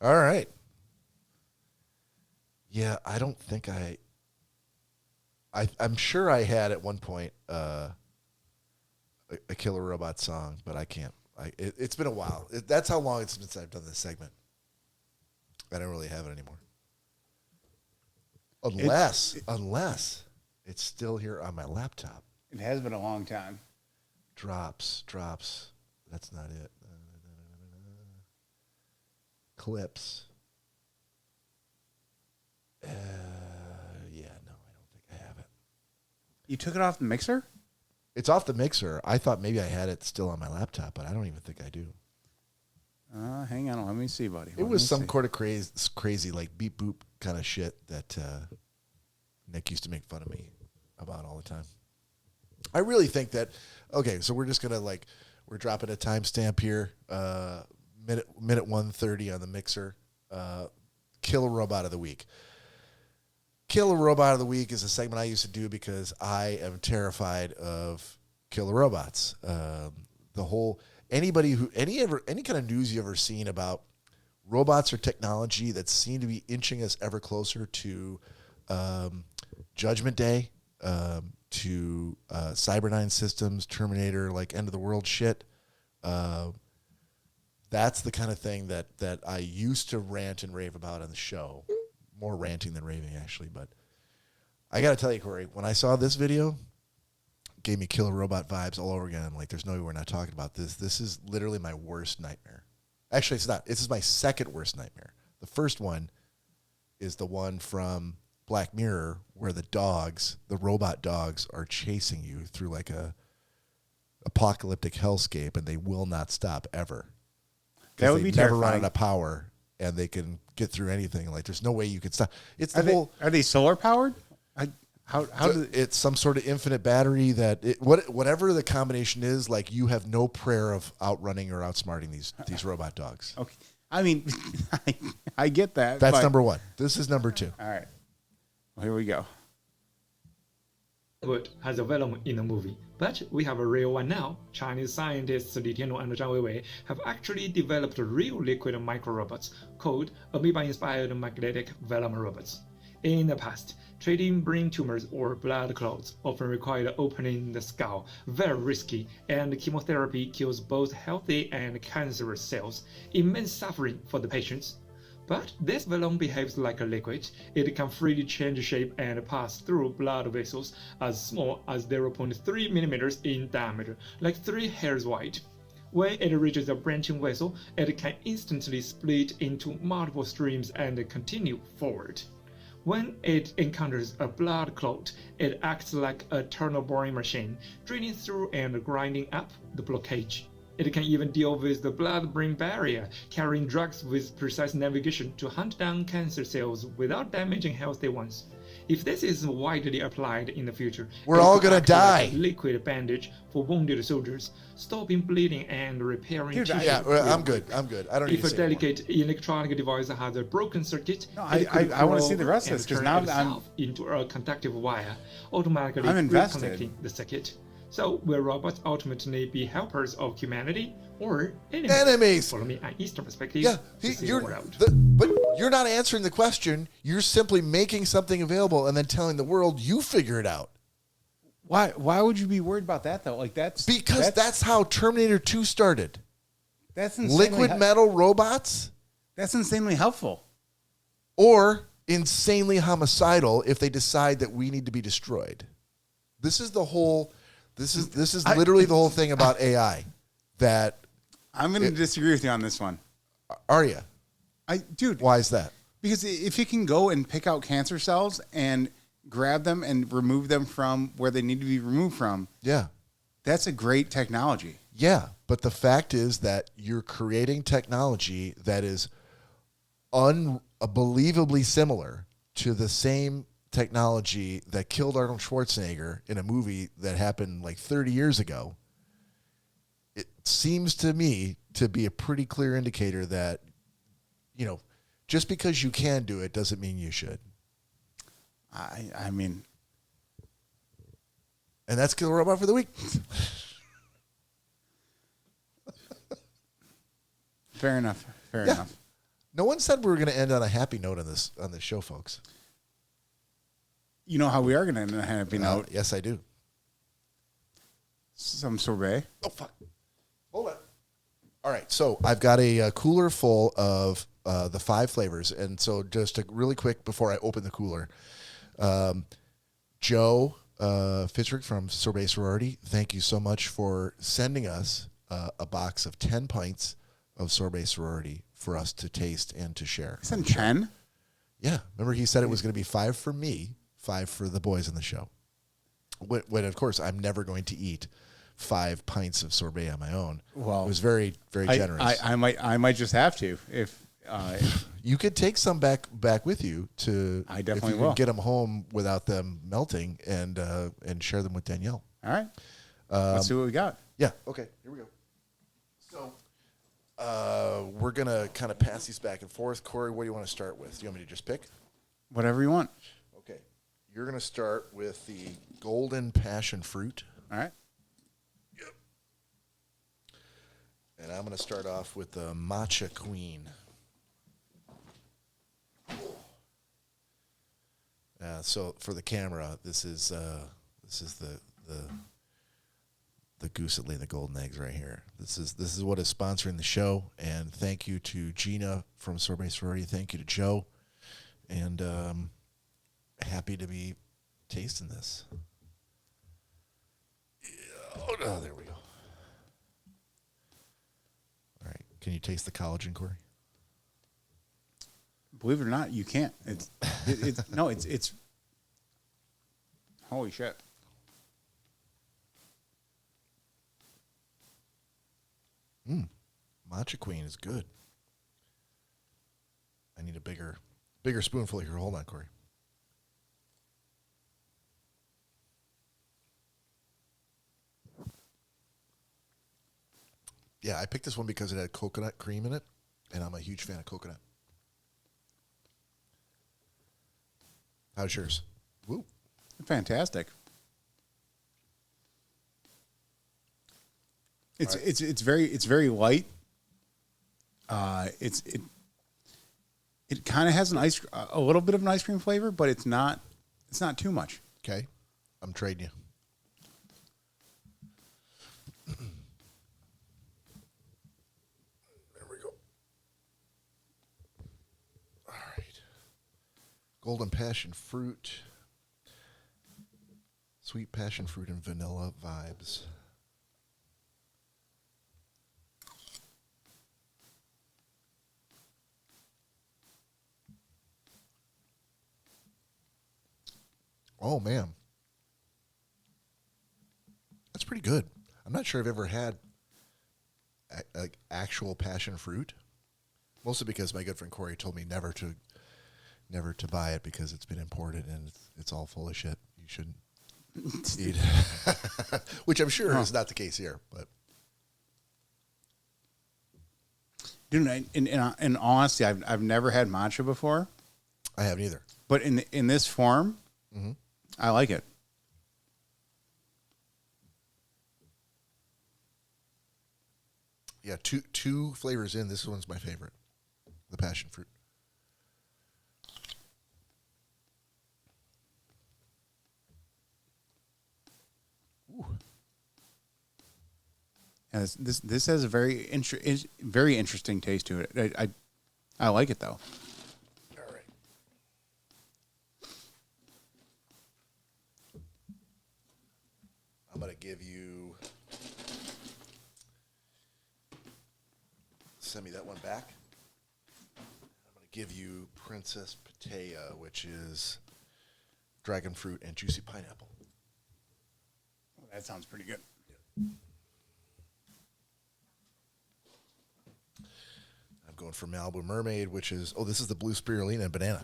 All right. Yeah, I don't think I'm sure I had at one point a Killer Robot song, but I can't. It's been a while. That's how long it's been since I've done this segment. I don't really have it anymore. Unless it's still here on my laptop. It has been a long time. Drops. That's not it. Clips. Yeah, no, I don't think I have it. You took it off the mixer? It's off the mixer. I thought maybe I had it still on my laptop, but I don't even think I do. Hang on. Let me see, buddy. It was some sort of crazy like beep boop kind of shit that Nick used to make fun of me about all the time. I really think that, okay, so we're just going to we're dropping a timestamp here, minute 1:30 on the mixer. Killer Robot of the Week. Killer Robot of the Week is a segment I used to do because I am terrified of killer robots. Any kind of news you ever seen about robots or technology that seem to be inching us ever closer to Judgment Day, to Cyberdyne Systems, Terminator, like end of the world shit. That's the kind of thing that I used to rant and rave about on the show. More ranting than raving, actually. But I got to tell you, Corey, when I saw this video, it gave me Killer Robot vibes all over again. I'm like, there's no way we're not talking about this. This is literally my worst nightmare. Actually, it's not. This is my second worst nightmare. The first one is the one from Black Mirror where the robot dogs are chasing you through like a apocalyptic hellscape, and they will not stop ever. That would be never terrifying. run out of power, and they can get through anything. Like there's no way you can stop. It's the Are they solar powered? it's some sort of infinite battery that whatever the combination is, like you have no prayer of outrunning or outsmarting these robot dogs. Okay. I mean, I get that. That's but- number one. This is number two. All right. Well, here we go. Wood has a venom in the movie, but we have a real one now. Chinese scientists Li Tianlong and Zhang Weiwei have actually developed real liquid micro-robots called amoeba-inspired magnetic venom robots. In the past, treating brain tumors or blood clots often required opening the skull, very risky, and chemotherapy kills both healthy and cancerous cells, immense suffering for the patients. But this venom behaves like a liquid. It can freely change shape and pass through blood vessels as small as 0.3 millimeters in diameter, like 3 hairs wide. When it reaches a branching vessel, it can instantly split into multiple streams and continue forward. When it encounters a blood clot, it acts like a tunnel boring machine, draining through and grinding up the blockage. It can even deal with the blood-brain barrier, carrying drugs with precise navigation to hunt down cancer cells without damaging healthy ones. If this is widely applied in the future, We're it all could gonna act like die. a liquid bandage for wounded soldiers, stopping bleeding and repairing tissue. Yeah, I'm good. I don't need If to a say anymore. delicate electronic device has a broken circuit, No, it could I wanna grow see the rest of and this, 'cause turn now itself into a conductive wire, automatically I'm invested. reconnecting the circuit. So will robots ultimately be helpers of humanity or enemies? Enemies! Follow me on Eastern Perspective Yeah, to see you're more out. but you're not answering the question. You're simply making something available and then telling the world you figure it out. Why would you be worried about that though? Like Because that's how Terminator 2 started. that's insanely Liquid metal robots, That's insanely helpful. or insanely homicidal if they decide that we need to be destroyed. This is literally the whole thing about AI. That I'm going to disagree with you on this one. are you? Dude, Why is that? because if it can go and pick out cancer cells and grab them and remove them from where they need to be removed from, Yeah. that's a great technology. Yeah, but the fact is that you're creating technology that is unbelievably similar to the same technology that killed Arnold Schwarzenegger in a movie that happened like 30 years ago. It seems to me to be a pretty clear indicator that, just because you can do it doesn't mean you should. I mean, And that's Killer Robot for the week. fair enough. Fair Yeah. enough. No one said we were going to end on a happy note on this show, folks. You know how we are going to end up having out Yes, I do. some sorbet. Oh, fuck. Hold on. All right, so I've got a cooler full of the 5 flavors. And so just really quick before I open the cooler, Joe Fitzrick from Sorbet Sorority, thank you so much for sending us a box of 10 pints of Sorbet Sorority for us to taste and to share. Isn't 10? Yeah. Remember he said it was going to be 5 for me, 5 for the boys in the show. When of course, I'm never going to eat 5 pints of sorbet on my own. Well, it was very, very generous. I might just have to if you could take some back with you to. I definitely if you will. can get them home without them melting and share them with Danielle. All right. Let's see what we got. Yeah. Okay. Here we go. So we're gonna kind of pass these back and forth. Cory, what do you want to start with? Do you want me to just pick? Whatever you want. Okay. You're gonna start with the golden passion fruit. All right. Yep. And I'm gonna start off with the matcha queen. So for the camera, this is the goose that laid the golden eggs right here. This is what is sponsoring the show, and thank you to Gina from Sorbet Sorority. Thank you to Joe, and happy to be tasting this. Oh, there we go. All right, can you taste the collagen, Cory? Believe it or not, you can't. It's holy shit. Matcha queen is good. I need a bigger spoonful here. Hold on, Cory. Yeah, I picked this one because it had coconut cream in it, and I'm a huge fan of coconut. How's yours? Woo. Fantastic. It's very light. It kind of has a little bit of an ice cream flavor, but it's not too much. Okay, I'm trading you. There we go. All right. Golden passion fruit. Sweet passion fruit and vanilla vibes. Oh, man. That's pretty good. I'm not sure I've ever had like actual passion fruit. Mostly because my good friend Cory told me never to buy it because it's been imported and it's all full of shit. You shouldn't eat. Which I'm sure is not the case here, but Dude, in all honesty, I've never had matcha before. I haven't either. But in this form, I like it. Yeah, two flavors in. This one's my favorite, the passion fruit. Ooh. And this has a very interesting taste to it. I like it though. All right. I'm gonna give you. Send me that one back. I'm going to give you Princess Pattaya, which is dragon fruit and juicy pineapple. Well, that sounds pretty good. I'm going for Malibu Mermaid, which is, this is the blue spirulina and banana.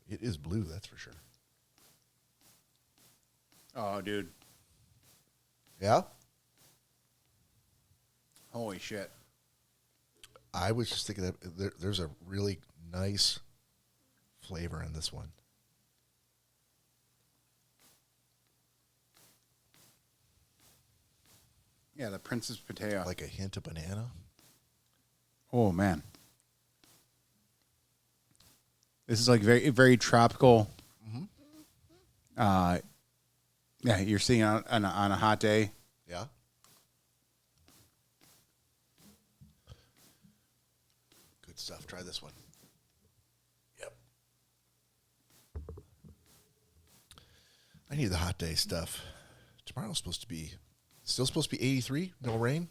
It is blue, that's for sure. Oh, dude. Yeah? Holy shit. I was just thinking that there's a really nice flavor in this one. Yeah, the Princess Pattaya. Like a hint of banana. Oh man, this is like very very tropical. Yeah, you're seeing on a hot day. Yeah. Good stuff. Try this one. Yep. I need the hot day stuff. Tomorrow's still supposed to be 83. No rain.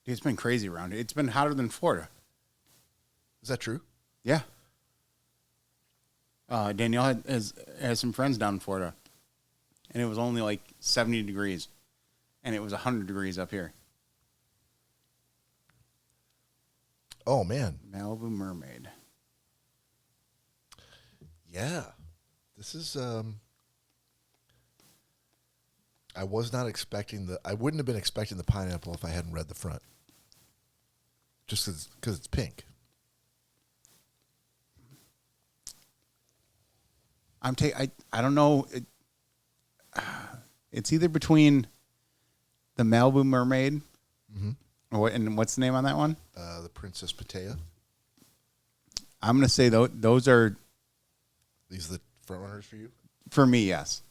It's been crazy around here. It's been hotter than Florida. Is that true? Yeah. Danielle has some friends down in Florida, and it was only like 70 degrees, and it was 100 degrees up here. Oh man. Malibu Mermaid. Yeah. This is I was not expecting I wouldn't have been expecting the pineapple if I hadn't read the front. Just because it's pink. I don't know. It's either between the Malibu Mermaid, and what's the name on that one? The Princess Pattaya. I'm gonna say those are These are the front runners for you? for me. Yes.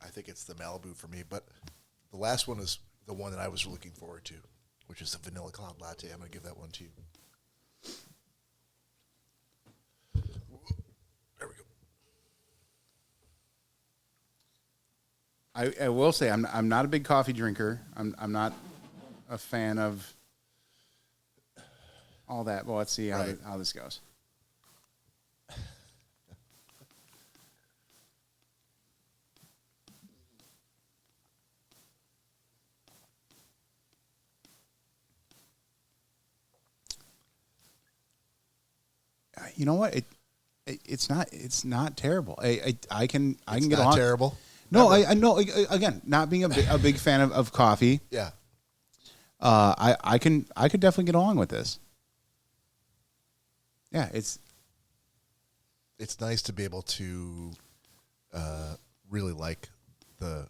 I think it's the Malibu for me, but the last one is the one that I was looking forward to, which is the Vanilla Cloud Latte. I'm going to give that one to you. There we go. I will say I'm not a big coffee drinker. I'm not a fan of all that. Well, let's see how this goes. You know what? It's not terrible. I can get Not along. terrible. No, Never. I know. Again, not being a big fan of coffee. Yeah. I could definitely get along with this. Yeah, it's nice to be able to really like the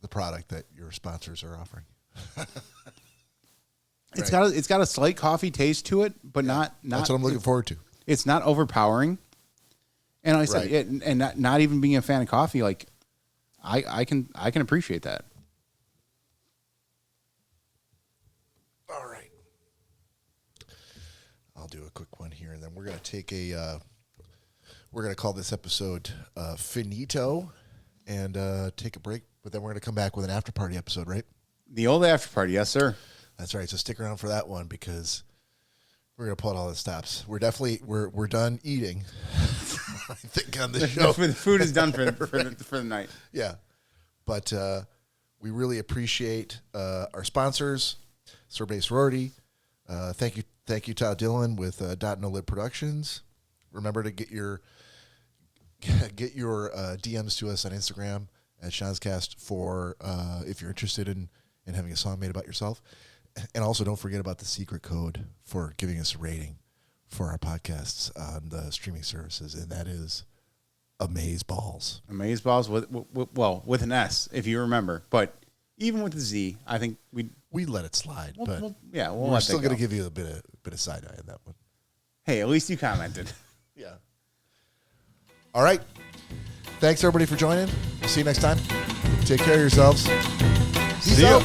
product that your sponsors are offering. it's got a slight coffee taste to it, but not. That's what I'm looking forward to. It's not overpowering. And like I said, Right. and not even being a fan of coffee, like I can appreciate that. All right. I'll do a quick one here, and then we're going to take we're going to call this episode Finito and take a break, but then we're going to come back with an after party episode, right? The old after party, yes, sir. That's right. So stick around for that one because we're going to pull out all the stops. We're definitely, we're done eating, I think, on the show. The food is done for the night. Yeah. But we really appreciate our sponsors, Sorbet Sorority. Thank you, Todd Dillon with Dot No Lid Productions. Remember to get your DMs to us on Instagram at Shazcast for if you're interested in having a song made about yourself. And also don't forget about the secret code for giving us a rating for our podcasts on the streaming services, and that is Amazeballs. Amazeballs with an S, if you remember. But even with the Z, I think we let it slide, but we're still going to give you a bit of side eye on that one. Hey, at least you commented. Yeah. All right. Thanks everybody for joining. We'll see you next time. Take care of yourselves. See ya.